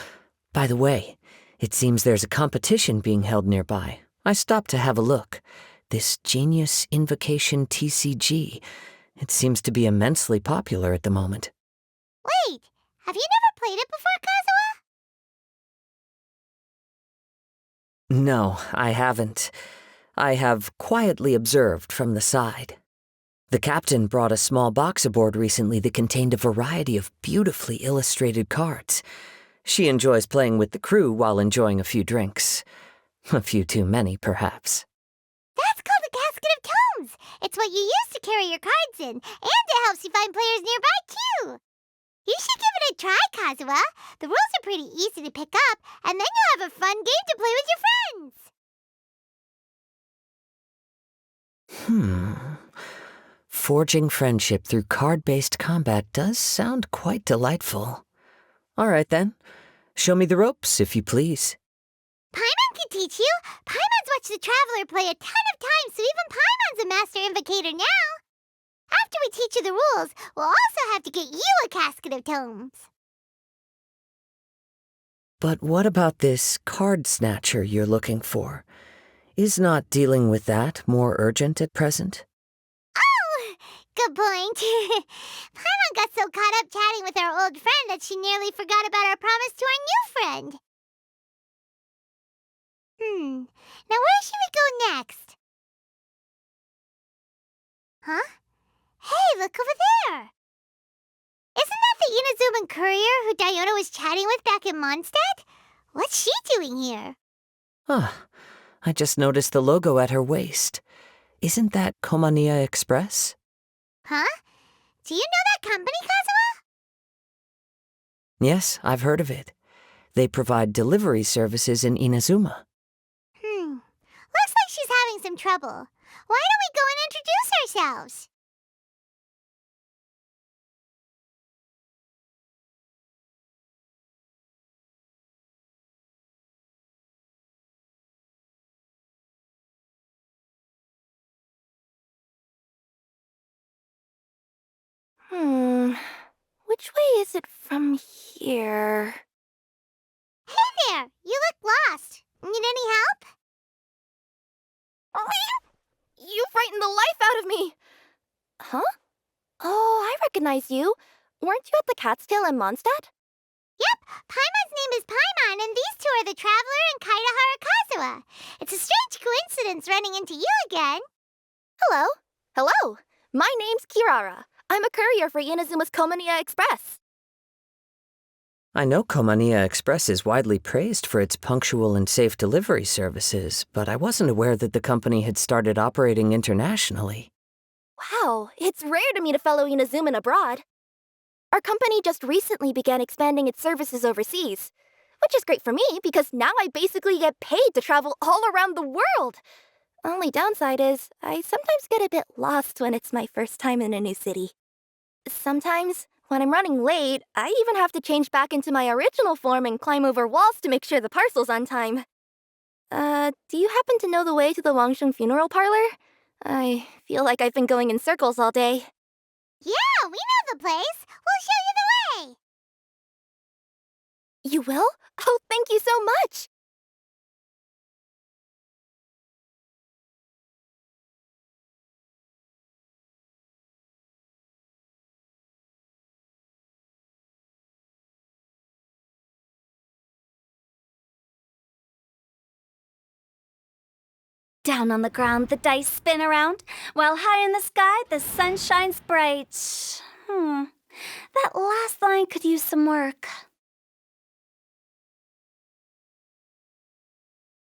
by the way, it seems there's a competition being held nearby. I stopped to have a look. This Genius Invocation TCG. It seems to be immensely popular at the moment. Wait, have you never played it before, Kazuha? No, I haven't. I have quietly observed from the side. The captain brought a small box aboard recently that contained a variety of beautifully illustrated cards. She enjoys playing with the crew while enjoying a few drinks. A few too many, perhaps. That's called a casket of tomes. It's what you use to carry your cards in, and it helps you find players nearby, too. You should give it a try, Kazuha. The rules are pretty easy to pick up, and then you'll have a fun game to play with your friends. Forging friendship through card-based combat does sound quite delightful. All right, then. Show me the ropes, if you please. Paimon can teach you. Paimon's watched the Traveler play a ton of times, so even Paimon's a master invocator now. After we teach you the rules, we'll also have to get you a casket of tomes. But what about this card snatcher you're looking for? Is not dealing with that more urgent at present? Oh, good point. Paimon got so caught up chatting with our old friend that she nearly forgot about our promise to our new friend. Now where should we go next? Huh? Hey, look over there! Isn't that the courier who Diona was chatting with back in Mondstadt? What's she doing here? Huh. I just noticed the logo at her waist. Isn't that Komania Express? Huh? Do you know that company, Kazuha? Yes, I've heard of it. They provide delivery services in Inazuma. Looks like she's having some trouble. Why don't we go and introduce ourselves? Which way is it from here? Hey there! You look lost. Need any help? You frightened the life out of me! Huh? Oh, I recognize you. Weren't you at the Cat's Tail in Mondstadt? Yep, Paimon's name is Paimon, and these two are the Traveler and Kaitahara Kazuha. It's a strange coincidence running into you again. Hello. Hello. My name's Kirara. I'm a courier for Inazuma's Komania Express. I know Komania Express is widely praised for its punctual and safe delivery services, but I wasn't aware that the company had started operating internationally. Wow, it's rare to meet a fellow Inazuman abroad. Our company just recently began expanding its services overseas, which is great for me because now I basically get paid to travel all around the world. Only downside is I sometimes get a bit lost when it's my first time in a new city. Sometimes, when I'm running late, I even have to change back into my original form and climb over walls to make sure the parcel's on time. Do you happen to know the way to the Wangsheng funeral parlor? I feel like I've been going in circles all day. Yeah, we know the place. We'll show you the way. You will? Oh, thank you so much! Down on the ground, the dice spin around, while high in the sky, the sun shines bright. That last line could use some work.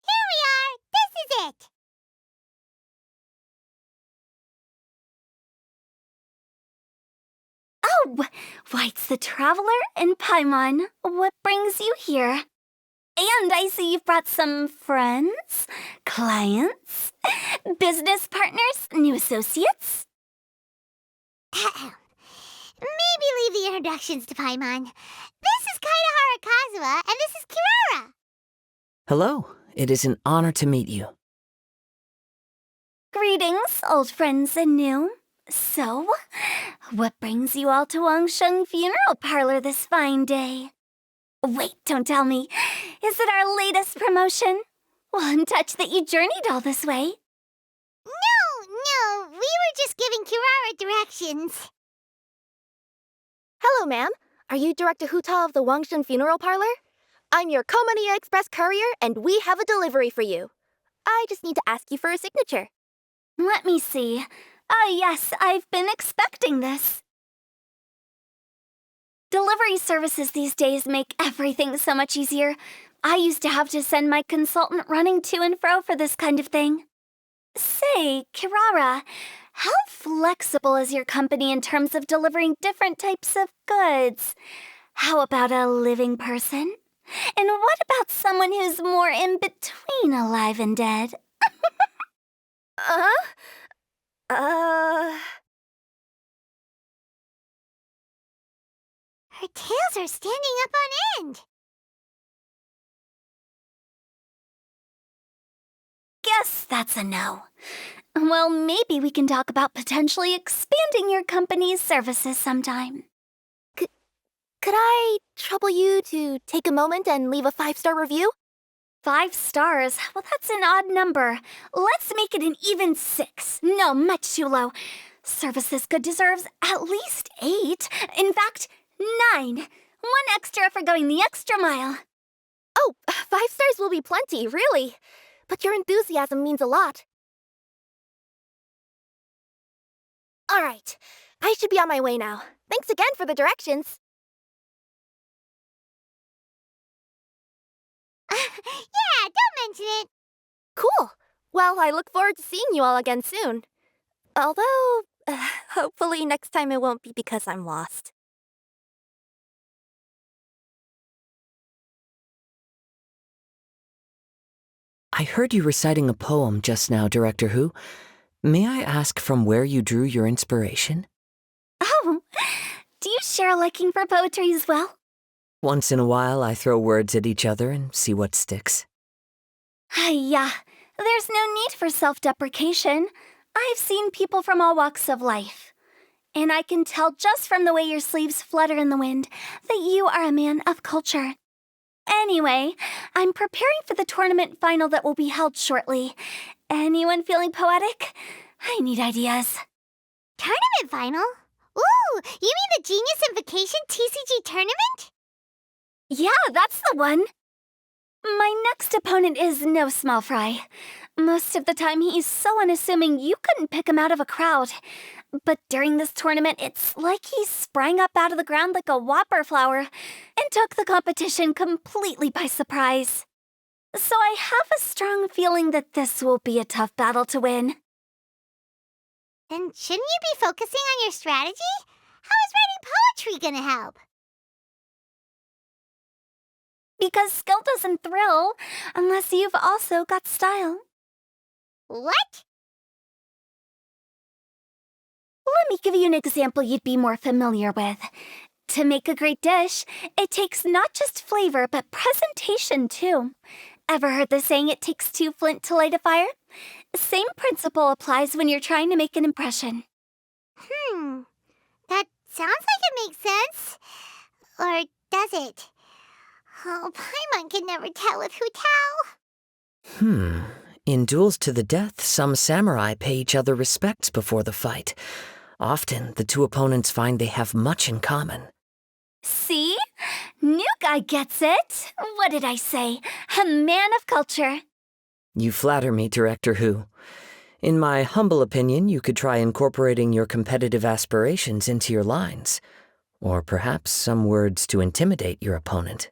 Here we are. This is it. Oh, why, it's the Traveler and Paimon. What brings you here? And I see you've brought some friends, clients, business partners, new associates. Maybe leave the introductions to Paimon. This is Kaitahara Kazuha, and this is Kirara. Hello, it is an honor to meet you. Greetings, old friends and new. So, what brings you all to Wangsheng Funeral Parlor this fine day? Wait, don't tell me. Is it our latest promotion? Well, I'm touched that you journeyed all this way. No, we were just giving Kirara directions. Hello, ma'am. Are you Director Huta of the Wangsheng Funeral Parlor? I'm your Komania Express courier, and we have a delivery for you. I just need to ask you for a signature. Let me see. Oh, yes, I've been expecting this. Delivery services these days make everything so much easier. I used to have to send my consultant running to and fro for this kind of thing. Say, Kirara, how flexible is your company in terms of delivering different types of goods? How about a living person? And what about someone who's more in between alive and dead? Her tails are standing up on end. Guess that's a no. Well, maybe we can talk about potentially expanding your company's services sometime. Could I trouble you to take a moment and leave a 5-star review? 5 stars? Well, that's an odd number. Let's make it an even 6. No, much too low. Service this good deserves at least 8. In fact, 9. 1 extra for going the extra mile. Oh, 5 stars will be plenty, really. But your enthusiasm means a lot. All right, I should be on my way now. Thanks again for the directions. Yeah, don't mention it. Cool. Well, I look forward to seeing you all again soon. Although, hopefully next time it won't be because I'm lost. I heard you reciting a poem just now, Director Who. May I ask from where you drew your inspiration? Oh, do you share a liking for poetry as well? Once in a while, I throw words at each other and see what sticks. Yeah, there's no need for self-deprecation. I've seen people from all walks of life. And I can tell just from the way your sleeves flutter in the wind that you are a man of culture. Anyway, I'm preparing for the tournament final that will be held shortly. Anyone feeling poetic? I need ideas. Tournament final? Ooh, you mean the Genius Invocation TCG tournament? Yeah, that's the one. My next opponent is no small fry. Most of the time he's so unassuming you couldn't pick him out of a crowd. But during this tournament, it's like he sprang up out of the ground like a whopper flower and took the competition completely by surprise. So I have a strong feeling that this will be a tough battle to win. Then shouldn't you be focusing on your strategy? How is writing poetry gonna help? Because skill doesn't thrill unless you've also got style. What? Let me give you an example you'd be more familiar with. To make a great dish, it takes not just flavor, but presentation too. Ever heard the saying, it takes two flint to light a fire? Same principle applies when you're trying to make an impression. That sounds like it makes sense. Or does it? Oh, Paimon can never tell with Hu Tao. In duels to the death, some samurai pay each other respects before the fight. Often, the two opponents find they have much in common. See? New guy gets it. What did I say? A man of culture. You flatter me, Director Who. In my humble opinion, you could try incorporating your competitive aspirations into your lines. Or perhaps some words to intimidate your opponent.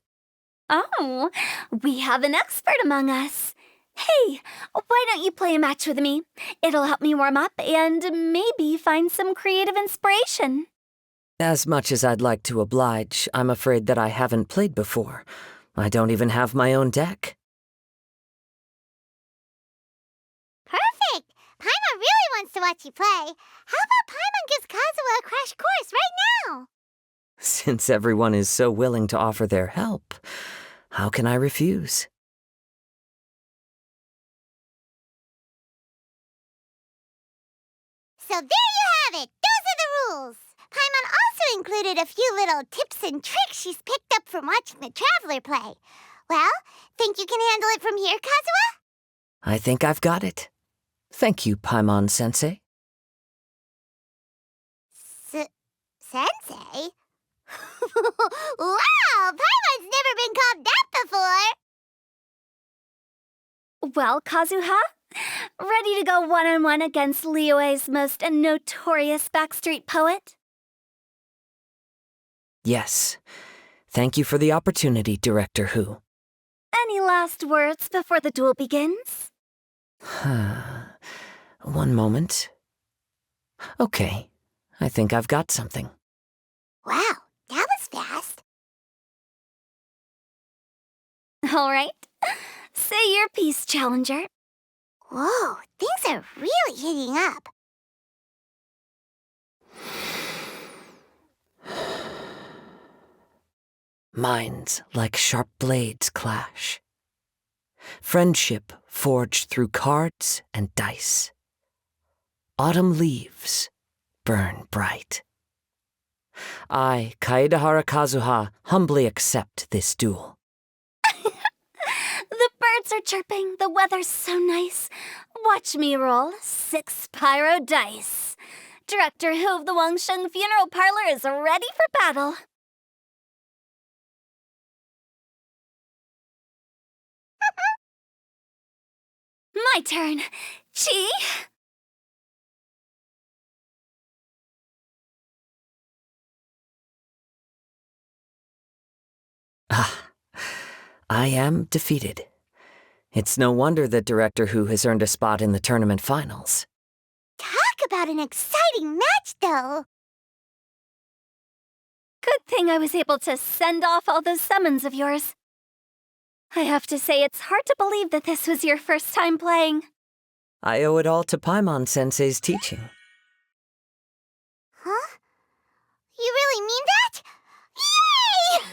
Oh, we have an expert among us. Hey, why don't you play a match with me? It'll help me warm up and maybe find some creative inspiration. As much as I'd like to oblige, I'm afraid that I haven't played before. I don't even have my own deck. Perfect! Paimon really wants to watch you play. How about Paimon gives Kazuha a crash course right now? Since everyone is so willing to offer their help, how can I refuse? So there you have it! Those are the rules! Paimon also included a few little tips and tricks she's picked up from watching the Traveler play. Well, think you can handle it from here, Kazuha? I think I've got it. Thank you, Paimon-sensei. Sensei? Wow! Paimon's never been called that before! Well, Kazuha, ready to go one-on-one against Liyue's most notorious backstreet poet? Yes. Thank you for the opportunity, Director Who. Any last words before the duel begins? One moment. Okay, I think I've got something. Wow, that was fast. All right. Say your piece, Challenger. Whoa, things are really heating up. Minds like sharp blades clash. Friendship forged through cards and dice. Autumn leaves burn bright. I, Kaedahara Kazuha, humbly accept this duel. The birds are chirping, the weather's so nice. Watch me roll 6 pyro dice. Director Who of the Wangsheng Funeral Parlor is ready for battle. My turn. Chi? I am defeated. It's no wonder that Director Who has earned a spot in the tournament finals. Talk about an exciting match, though. Good thing I was able to send off all those summons of yours. I have to say, it's hard to believe that this was your first time playing. I owe it all to Paimon-sensei's teaching. Huh? You really mean that? Yay!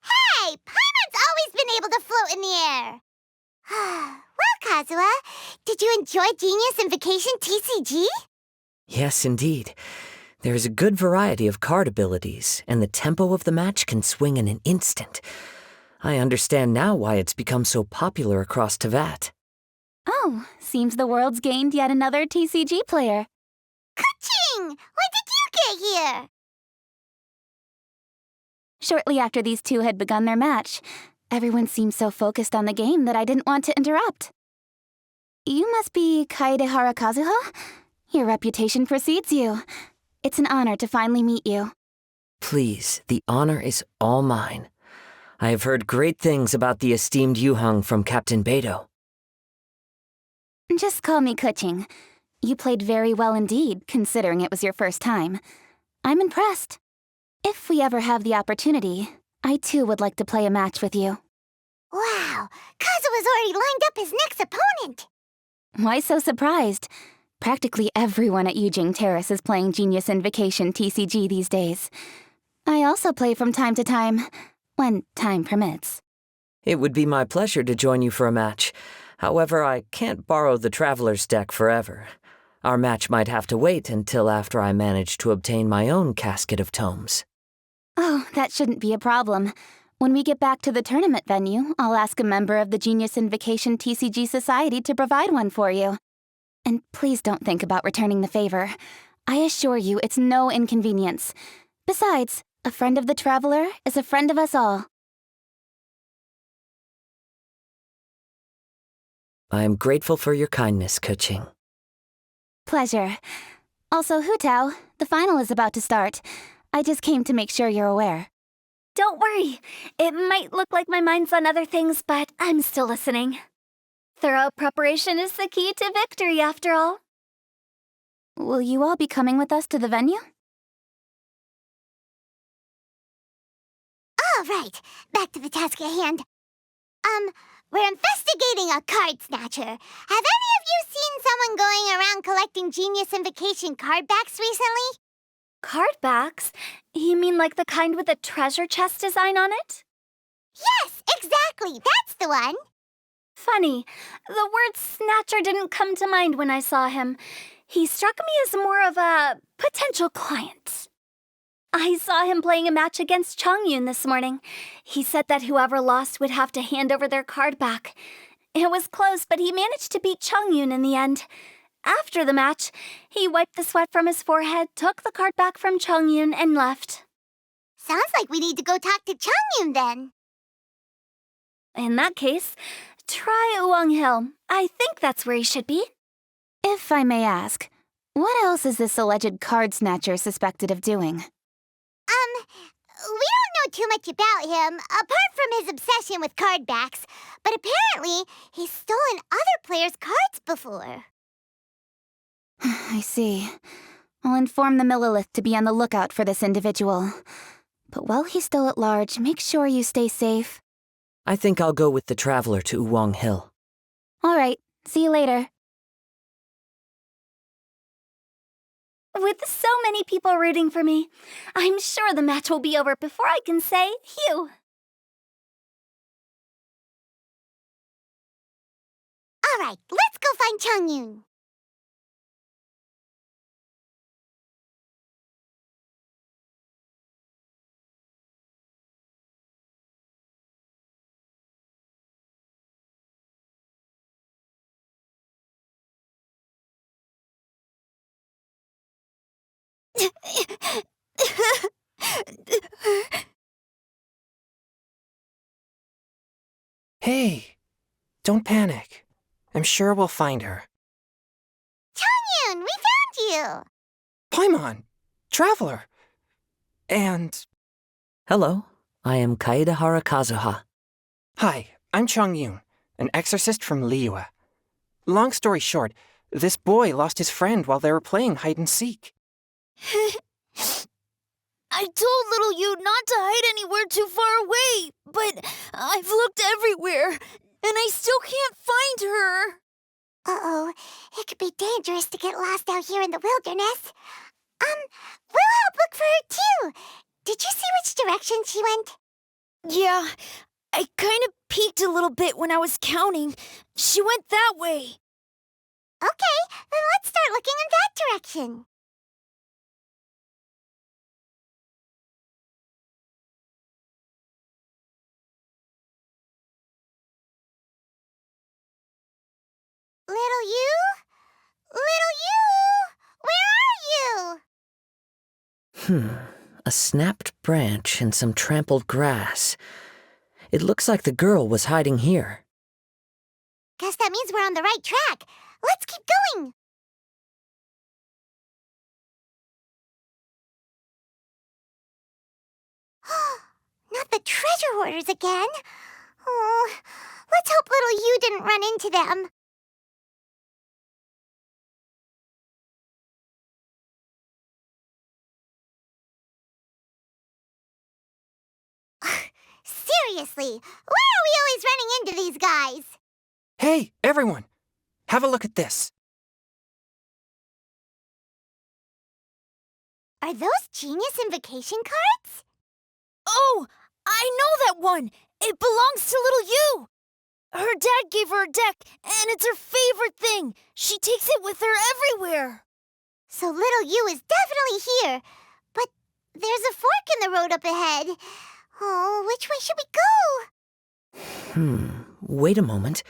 Hey, Paimon's always been able to float in the air. Well, Kazuha, did you enjoy Genius Invocation TCG? Yes, indeed. There is a good variety of card abilities, and the tempo of the match can swing in an instant. I understand now why it's become so popular across Teyvat. Oh, seems the world's gained yet another TCG player. Ka-ching! When did you get here? Shortly after these two had begun their match, everyone seemed so focused on the game that I didn't want to interrupt. You must be Kaedehara Kazuha? Your reputation precedes you. It's an honor to finally meet you. Please, the honor is all mine. I have heard great things about the esteemed Yuheng from Captain Beidou. Just call me Kuching. You played very well indeed, considering it was your first time. I'm impressed. If we ever have the opportunity, I too would like to play a match with you. Wow, Kazuha's already lined up his next opponent. Why so surprised? Practically everyone at Yujing Terrace is playing Genius Invocation TCG these days. I also play from time to time, when time permits. It would be my pleasure to join you for a match. However, I can't borrow the Traveler's deck forever. Our match might have to wait until after I manage to obtain my own casket of tomes. Oh, that shouldn't be a problem. When we get back to the tournament venue, I'll ask a member of the Genius Invocation TCG Society to provide one for you. And please don't think about returning the favor. I assure you it's no inconvenience. Besides, a friend of the Traveler is a friend of us all. I am grateful for your kindness, Kuching. Pleasure. Also, Hu Tao, the final is about to start. I just came to make sure you're aware. Don't worry. It might look like my mind's on other things, but I'm still listening. Thorough preparation is the key to victory, after all. Will you all be coming with us to the venue? All right, back to the task at hand. We're investigating a card snatcher. Have any of you seen someone going around collecting Genius Invocation card backs recently? Card backs? You mean like the kind with a treasure chest design on it? Yes, exactly. That's the one. Funny, the word snatcher didn't come to mind when I saw him. He struck me as more of a potential client. I saw him playing a match against Chongyun this morning. He said that whoever lost would have to hand over their card back. It was close, but he managed to beat Chongyun in the end. After the match, he wiped the sweat from his forehead, took the card back from Chongyun, and left. Sounds like we need to go talk to Chongyun then. In that case, try Uwang Hill. I think that's where he should be. If I may ask, what else is this alleged card snatcher suspected of doing? We don't know too much about him, apart from his obsession with card backs, but apparently he's stolen other players' cards before. I see. I'll inform the Millilith to be on the lookout for this individual. But while he's still at large, make sure you stay safe. I think I'll go with the Traveler to Uwang Hill. All right, see you later. With so many people rooting for me, I'm sure the match will be over before I can say phew. All right, let's go find Chongyun. Hey, don't panic. I'm sure we'll find her. Chongyun, we found you! Paimon, Traveler. And Hello, I am Kaedahara Kazuha. Hi, I'm Chongyun, an exorcist from Liyue. Long story short, this boy lost his friend while they were playing hide and seek. I told little you not to hide anywhere too far away, but I've looked everywhere, and I still can't find her. Uh-oh, it could be dangerous to get lost out here in the wilderness. We'll help look for her too. Did you see which direction she went? Yeah, I kind of peeked a little bit when I was counting. She went that way. Okay, then let's start looking in that direction. Little you? Little you? Where are you? A snapped branch and some trampled grass. It looks like the girl was hiding here. Guess that means we're on the right track. Let's keep going. Not the treasure hoarders again. Oh, let's hope little you didn't run into them. Seriously, why are we always running into these guys? Hey, everyone! Have a look at this. Are those genius invocation cards? Oh, I know that one. It belongs to little you. Her dad gave her a deck, and it's her favorite thing. She takes it with her everywhere. So little you is definitely here. But there's a fork in the road up ahead. Oh, which way should we go? Wait a moment.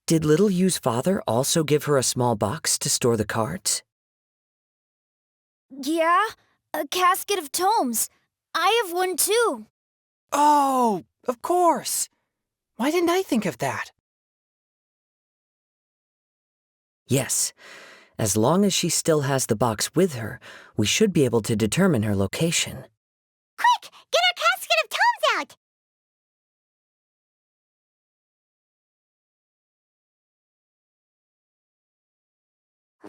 Did Little Yu's father also give her a small box to store the cards? Yeah, a casket of tomes. I have one too. Oh, of course. Why didn't I think of that? Yes. As long as she still has the box with her, we should be able to determine her location. Quick, get our casket of tomes out!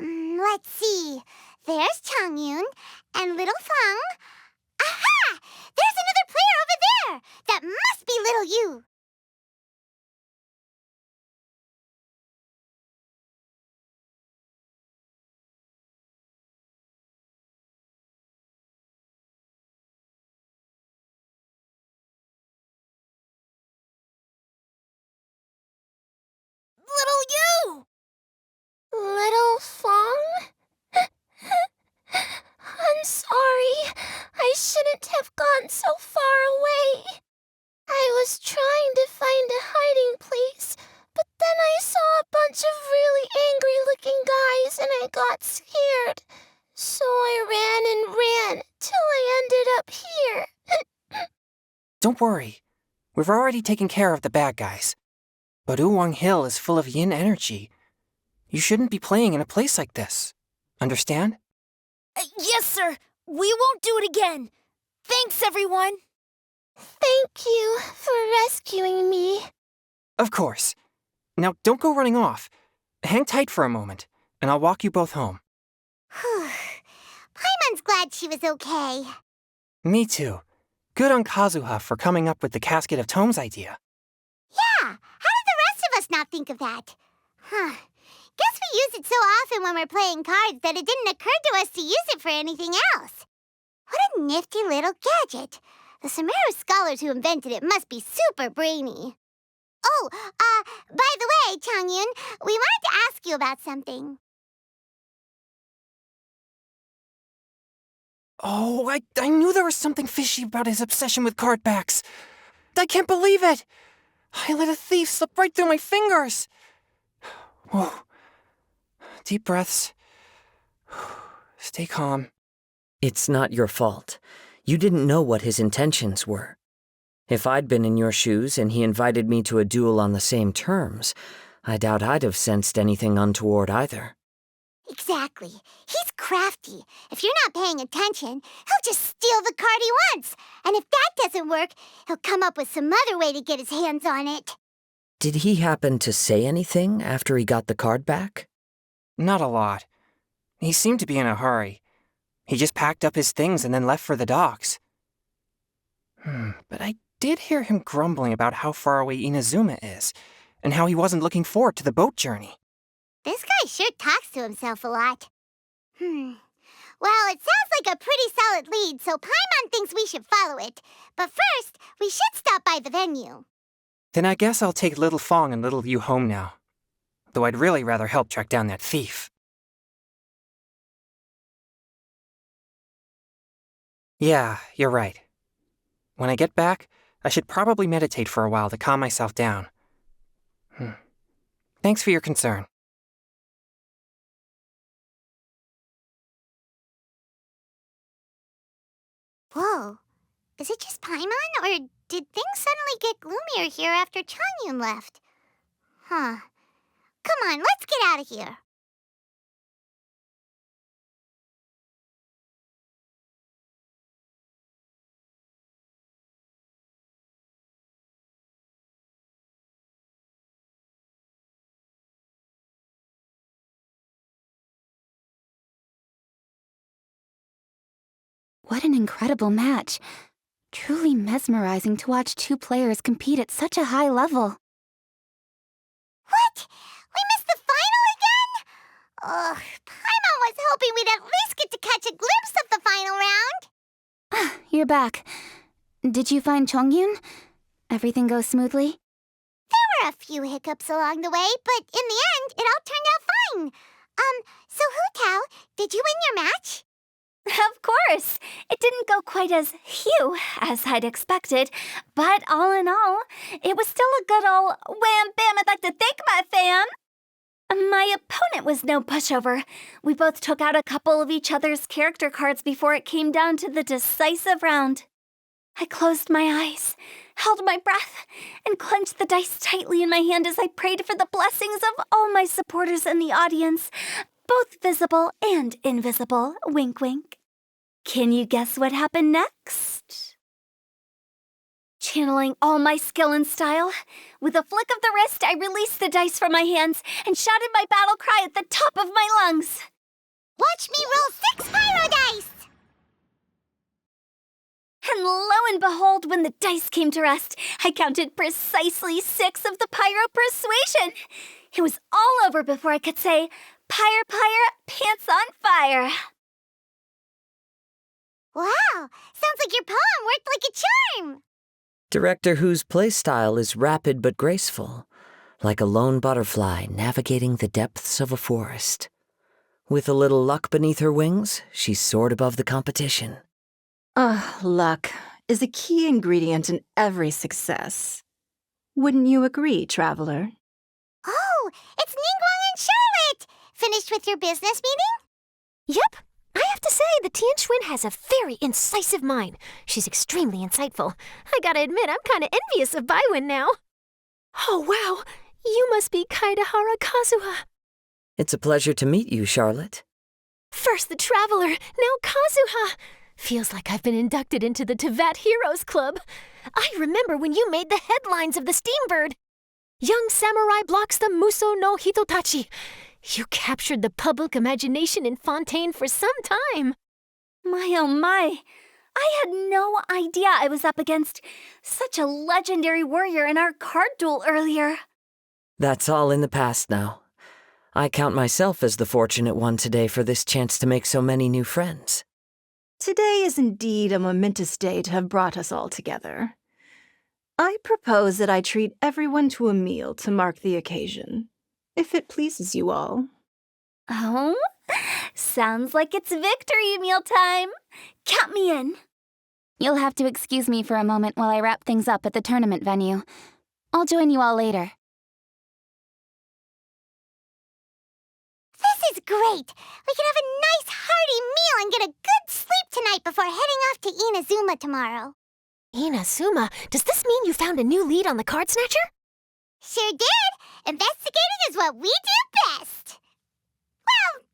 Let's see. There's Changyun and little Feng. Aha! There's another player over there! That must be little you! Little you! Little Fong? I'm sorry. I shouldn't have gone so far away. I was trying to find a hiding place, but then I saw a bunch of really angry-looking guys and I got scared. So I ran and ran till I ended up here. Don't worry. We've already taken care of the bad guys. But Uwang Hill is full of yin energy. You shouldn't be playing in a place like this. Understand? Yes, sir. We won't do it again. Thanks, everyone. Thank you for rescuing me. Of course. Now, don't go running off. Hang tight for a moment, and I'll walk you both home. Paimon's glad she was okay. Me too. Good on Kazuha for coming up with the Casket of Tomes idea. Yeah, how did the rest of us not think of that? Guess we use it so often when we're playing cards that it didn't occur to us to use it for anything else. What a nifty little gadget. The Sumeru scholars who invented it must be super brainy. Oh, by the way, Changyun, we wanted to ask you about something. Oh, I knew there was something fishy about his obsession with card backs. I can't believe it. I let a thief slip right through my fingers. Whoa. Deep breaths. Stay calm. It's not your fault. You didn't know what his intentions were. If I'd been in your shoes and he invited me to a duel on the same terms, I doubt I'd have sensed anything untoward either. Exactly. quickly. He's crafty. If you're not paying attention, he'll just steal the card he wants. And if that doesn't work, he'll come up with some other way to get his hands on it. Did he happen to say anything after he got the card back? Not a lot. He seemed to be in a hurry. He just packed up his things and then left for the docks. But I did hear him grumbling about how far away Inazuma is, and how he wasn't looking forward to the boat journey. This guy sure talks to himself a lot. Well, it sounds like a pretty solid lead, so Paimon thinks we should follow it. But first, we should stop by the venue. Then I guess I'll take Little Fong and Little Yu home now. Though I'd really rather help track down that thief. Yeah, you're right. When I get back, I should probably meditate for a while to calm myself down. Thanks for your concern. Whoa. Is it just Paimon, or did things suddenly get gloomier here after Changyun left? Huh. Come on, let's get out of here. What an incredible match. Truly mesmerizing to watch two players compete at such a high level. What? We missed the final again? Ugh, Paimon was hoping we'd at least get to catch a glimpse of the final round. You're back. Did you find Chongyun? Everything go smoothly? There were a few hiccups along the way, but in the end, it all turned out fine. So Hu Tao, did you win your match? Of course! It didn't go quite as Hugh as I'd expected, but all in all, it was still a good ol' wham bam I'd like to thank my fam! My opponent was no pushover. We both took out a couple of each other's character cards before it came down to the decisive round. I closed my eyes, held my breath, and clenched the dice tightly in my hand as I prayed for the blessings of all my supporters in the audience, both visible and invisible, wink wink. Can you guess what happened next? Channeling all my skill and style, with a flick of the wrist, I released the dice from my hands and shouted my battle cry at the top of my lungs. Watch me roll 6 pyro dice! And lo and behold, when the dice came to rest, I counted precisely 6 of the pyro persuasion. It was all over before I could say, Pyre, pyre, pants on fire. Wow, sounds like your poem worked like a charm. Director Who's playstyle is rapid but graceful, like a lone butterfly navigating the depths of a forest. With a little luck beneath her wings, she soared above the competition. Luck is a key ingredient in every success. Wouldn't you agree, Traveler? Oh, it's Ningguang and Charlotte! Finished with your business meeting? Yep. I have to say, the Tian Xuan has a very incisive mind. She's extremely insightful. I gotta admit, I'm kinda envious of Baiwen now. Oh, wow. You must be Kaidahara Kazuha. It's a pleasure to meet you, Charlotte. First the Traveler, now Kazuha. Feels like I've been inducted into the Tevat Heroes Club. I remember when you made the headlines of the Steambird. Young samurai blocks the Muso no Hitotachi. You captured the public imagination in Fontaine for some time. My oh my. I had no idea I was up against such a legendary warrior in our card duel earlier. That's all in the past now. I count myself as the fortunate one today for this chance to make so many new friends. Today is indeed a momentous day to have brought us all together. I propose that I treat everyone to a meal to mark the occasion, if it pleases you all. Oh, sounds like it's victory meal time. Count me in. You'll have to excuse me for a moment while I wrap things up at the tournament venue. I'll join you all later. This is great! We can have a nice hearty meal and get a good sleep tonight before heading off to Inazuma tomorrow. Inazuma? Does this mean you found a new lead on the Card Snatcher? Sure did! Investigating is what we do best! Well,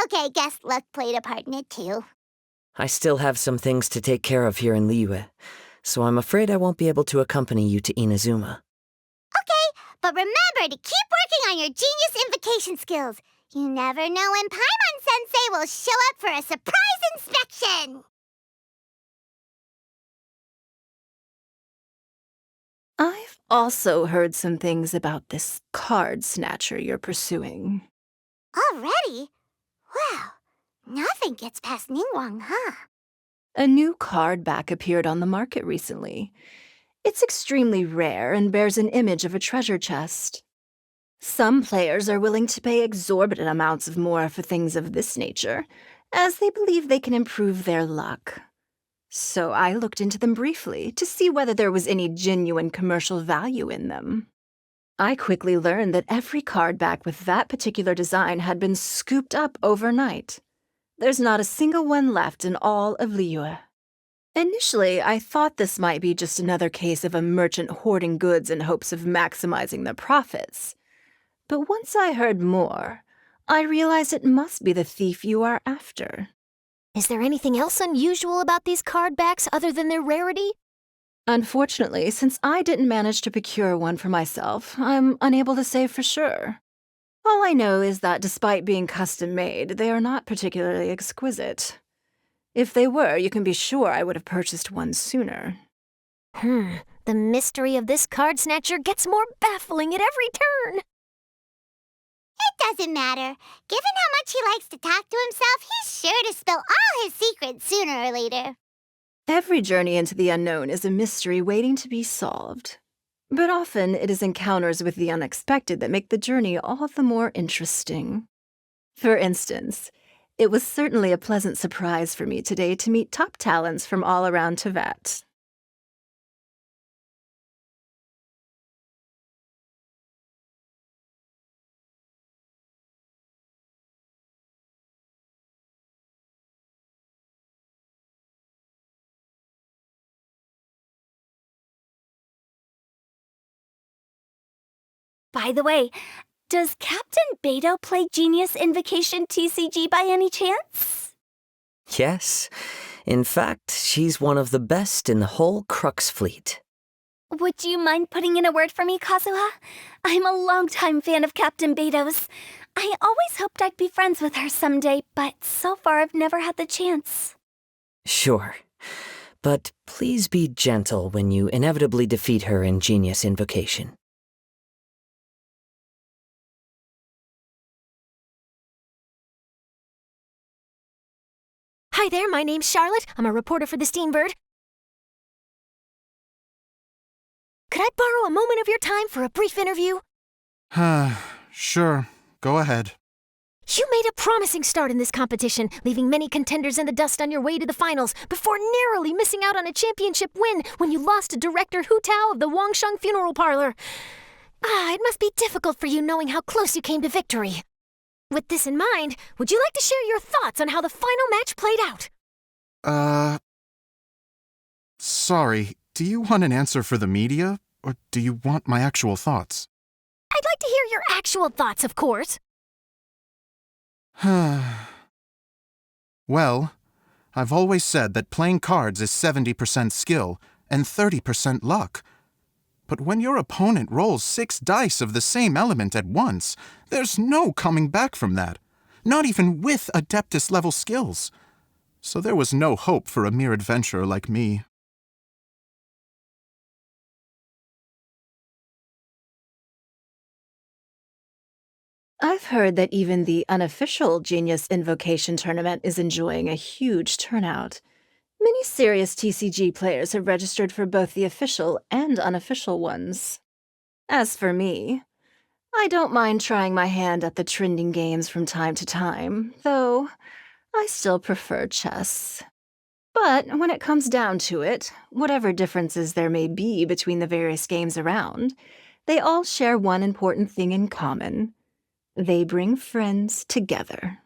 Okay, guess luck played a part in it too. I still have some things to take care of here in Liyue, so I'm afraid I won't be able to accompany you to Inazuma. Okay, but remember to keep working on your genius invocation skills. You never know when Paimon-sensei will show up for a surprise inspection! I've also heard some things about this card snatcher you're pursuing. Already? Wow, nothing gets past Ningguang, huh? A new card back appeared on the market recently. It's extremely rare and bears an image of a treasure chest. Some players are willing to pay exorbitant amounts of more for things of this nature, as they believe they can improve their luck. So I looked into them briefly to see whether there was any genuine commercial value in them. I quickly learned that every card back with that particular design had been scooped up overnight. There's not a single one left in all of Liyue. Initially, I thought this might be just another case of a merchant hoarding goods in hopes of maximizing their profits. But once I heard more, I realized it must be the thief you are after. Is there anything else unusual about these card backs other than their rarity? Unfortunately, since I didn't manage to procure one for myself, I'm unable to say for sure. All I know is that despite being custom-made, they are not particularly exquisite. If they were, you can be sure I would have purchased one sooner. The mystery of this card snatcher gets more baffling at every turn. It doesn't matter. Given how much he likes to talk to himself, he's sure to spill all his secrets sooner or later. Every journey into the unknown is a mystery waiting to be solved. But often it is encounters with the unexpected that make the journey all the more interesting. For instance, it was certainly a pleasant surprise for me today to meet top talents from all around Teyvat. By the way, does Captain Beto play Genius Invocation TCG by any chance? Yes. In fact, she's one of the best in the whole Crux fleet. Would you mind putting in a word for me, Kazuha? I'm a longtime fan of Captain Beto's. I always hoped I'd be friends with her someday, but so far I've never had the chance. Sure. But please be gentle when you inevitably defeat her in Genius Invocation. Hi there, my name's Charlotte. I'm a reporter for the Steambird. Could I borrow a moment of your time for a brief interview? Sure. Go ahead. You made a promising start in this competition, leaving many contenders in the dust on your way to the finals, before narrowly missing out on a championship win when you lost to director Hu Tao of the Wangsheng Funeral Parlor. It must be difficult for you knowing how close you came to victory. With this in mind, would you like to share your thoughts on how the final match played out? Sorry. Do you want an answer for the media, or do you want my actual thoughts? I'd like to hear your actual thoughts, of course. Well, I've always said that playing cards is 70% skill and 30% luck. But when your opponent rolls 6 dice of the same element at once, there's no coming back from that, not even with Adeptus-level skills. So there was no hope for a mere adventurer like me. I've heard that even the unofficial Genius Invocation tournament is enjoying a huge turnout. Many serious TCG players have registered for both the official and unofficial ones. As for me, I don't mind trying my hand at the trending games from time to time, though I still prefer chess. But when it comes down to it, whatever differences there may be between the various games around, they all share one important thing in common. They bring friends together.